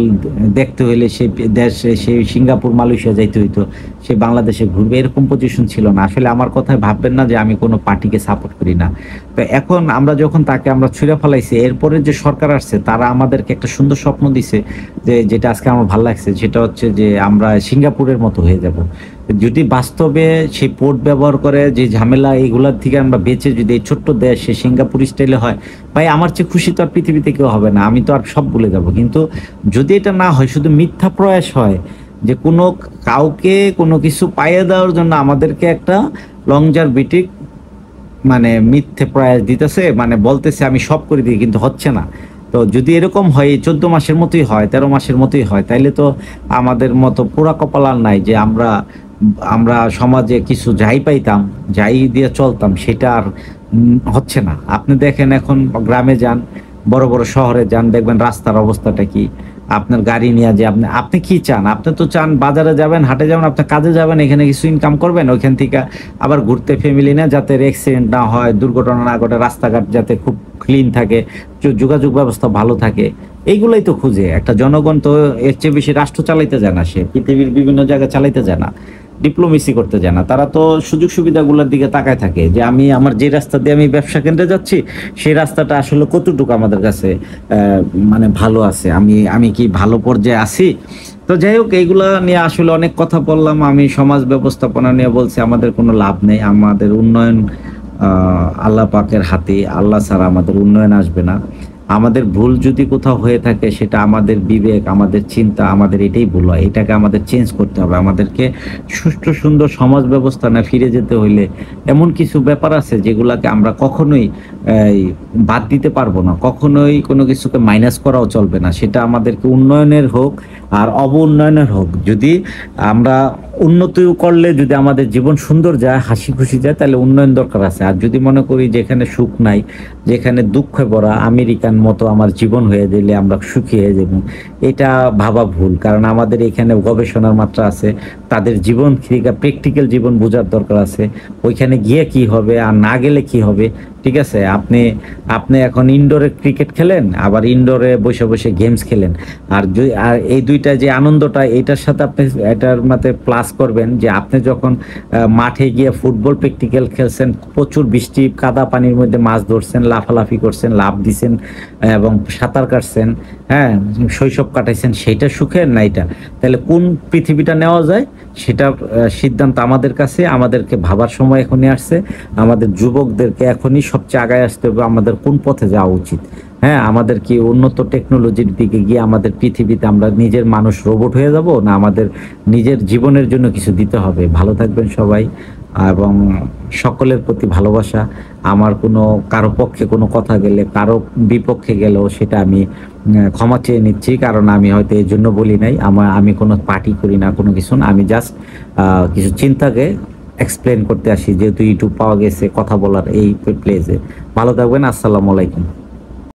দেখতে হইলে সে দেশে, সে সিঙ্গাপুর মালয়েশিয়া যাইতে হইতো, সে বাংলাদেশে ঘুরবে, এরকম পজিশন ছিল না। আসলে আমার কথায় ভাববেন না যে আমি কোনো পার্টিকে সাপোর্ট করি না। তো এখন আমরা যখন তাকে আমরা ছুঁড়ে ফেলাইছি, এরপরে যে সরকার আসছে তারা আমাদেরকে একটা সুন্দর স্বপ্ন দিছে, যে যেটা আজকে আমার ভালো লাগছে, সেটা হচ্ছে যে আমরা সিঙ্গাপুরের মতো হয়ে যাব। যদি বাস্তবে সেই পোর্ট ব্যবহার করে যে ঝামেলা এইগুলার থেকে আমরা বেঁচে যদি এই ছোট্ট দেশ সে সিঙ্গাপুর স্টাইলে হয়, ভাই আমার চেয়ে খুশি তো আর পৃথিবীতে কেউ হবে না। আমি তো আর সব ভুলে যাব। কিন্তু যদি এটা না হয়, শুধু মিথ্যা প্রয়াস হয় যে কোনো কাউকে কোনো কিছু পাইয়ে দেওয়ার জন্য আমাদেরকে একটা লংজার বিটিক মানে মিথ্যে প্রয়াস দিতেছে, মানে বলতেছে আমি সব করে দিই, কিন্তু হচ্ছে না। তো যদি এরকম হয় 14 মাসের মতোই হয়, 13 মাসের মতোই হয়, তাইলে তো আমাদের মতো পোড়া কপাল আর নাই যে আমরা আমরা সমাজে কিছু যাই পাইতাম, যাই দিয়ে চলতাম, সেটা আর হচ্ছে না। আপনি দেখেন এখন গ্রামে যান, বড় বড় শহরে যান, দেখবেন রাস্তার অবস্থাটা কি। আপনার গাড়ি নিয়ে যে আপনি আপনি কি চান? আপনি তো চান বাজারে যাবেন, হাটে যাবেন, আপনি কাজে যাবেন, এখানে কিছু ইনকাম করবেন, ওইখান থেকে আবার ঘুরতে ফ্যামিলি না, যাতে অ্যাক্সিডেন্ট না হয়, দুর্ঘটনা না ঘটে, রাস্তাঘাট যাতে খুব ক্লিন থাকে, যোগাযোগ ব্যবস্থা ভালো থাকে। এইগুলাই তো খুঁজে একটা জনগণ। তো এর চেয়ে বেশি রাষ্ট্র চালাইতে যায় না, সে পৃথিবীর বিভিন্ন জায়গায় চালাইতে যায় না, ডিপ্লোমেসি করতে যায় না। তারা তো সুযোগ সুবিধাগুলোর দিকে তাকায় থাকে যে আমি আমার যে রাস্তা দিয়ে আমি ব্যবসা কেন্দ্রে যাচ্ছি, সেই রাস্তাটা আসলে কতটুকু আমাদের কাছে মানে ভালো আছে, আমি আমি কি ভালো পর্যায়ে আছি। তো যাই হোক, এইগুলা নিয়ে আসলে অনেক কথা বললাম। আমি সমাজ ব্যবস্থাপনা নিয়ে বলছি, আমাদের কোনো লাভ নেই। আমাদের উন্নয়ন আল্লাহ পাকের হাতে, আল্লাহ ছাড়া আমাদের উন্নয়ন আসবে না। আমাদের ভুল যদি কোথাও হয়ে থাকে, সেটা আমাদের বিবেক, আমাদের চিন্তা, আমাদের এটাই ভুল হয়। এটাকে আমাদের চেঞ্জ করতে হবে। আমাদেরকে সুষ্ঠু সুন্দর সমাজ ব্যবস্থা না ফিরে যেতে হইলে এমন কিছু ব্যাপার আছে যেগুলাকে আমরা কখনোই বাদ দিতে পারবো না, কখনোই কোনো কিছুকে মাইনাস করাও চলবে না। সেটা আমাদেরকে উন্নয়নের হোক আর অবউন্নয়নের হোক, যদি আমরা উন্নতি করলে যদি আমাদের জীবন সুন্দর যায়, হাসি খুশি যায়, তাহলে উন্নয়ন দরকার আছে। আর যদি মনে করি যেখানে সুখ নাই, যেখানে দুঃখে ভরা আমেরিকান মতো আমার জীবন হয়ে দিলে আমরা সুখী হয়ে যাব, এটা ভাবা ভুল। কারণ আমাদের এখানে গবেষণার মাত্রা আছে, তাদের জীবন থেকে প্র্যাকটিক্যাল জীবন বোঝার দরকার আছে। ওইখানে গিয়ে কি হবে আর না গেলে কি হবে, ঠিক আছে, আপনি আপনি এখন ইনডোরে ক্রিকেট খেলেন, আবার ইনডোরে বসে বসে গেমস খেলেন। আর এই দুইটা যে আনন্দটা, এটার সাথে আপনি এটার মধ্যে প্লাস করবেন যে আপনি যখন মাঠে গিয়ে ফুটবল প্র্যাকটিক্যাল খেলছেন, প্রচুর বৃষ্টি কাদা পানির মধ্যে মাছ ধরছেন, লাফালাফি করছেন, লাফ দিছেন এবং সাঁতার কাটছেন, হ্যাঁ, শৈশব কাটাইছেন, সেইটা সুখের না এটা? তাহলে কোন পৃথিবীটা নেওয়া যায় সেটার সিদ্ধান্ত আমাদের কাছে। আমাদেরকে ভাবার সময় এখনই আসছে। আমাদের যুবকদেরকে এখনই সবচেয়ে আগায় আসতে হবে, আমাদের কোন পথে যাওয়া উচিত। হ্যাঁ, আমাদের কি উন্নত টেকনোলজির দিকে গিয়ে আমাদের পৃথিবীতে আমরা নিজের মানুষ রোবট হয়ে যাব, না আমাদের নিজের জীবনের জন্য কিছু দিতে হবে? ভালো থাকবেন সবাই, এবং সকলের প্রতি ভালোবাসা। আমার কোনো কারো পক্ষে কোনো কথা গেলে, কারো বিপক্ষে গেলেও সেটা আমি ক্ষমা চেয়ে নিচ্ছি, কারণ আমি হয়তো এই জন্য বলি নাই। আমি কোনো পার্টি করি না, কোনো কিছু না। আমি জাস্ট কিছু চিন্তাকে এক্সপ্লেন করতে আসি, যেহেতু ইউটিউব পাওয়া গেছে কথা বলার এই প্লেসে। ভালো থাকবেন, আসসালামু আলাইকুম।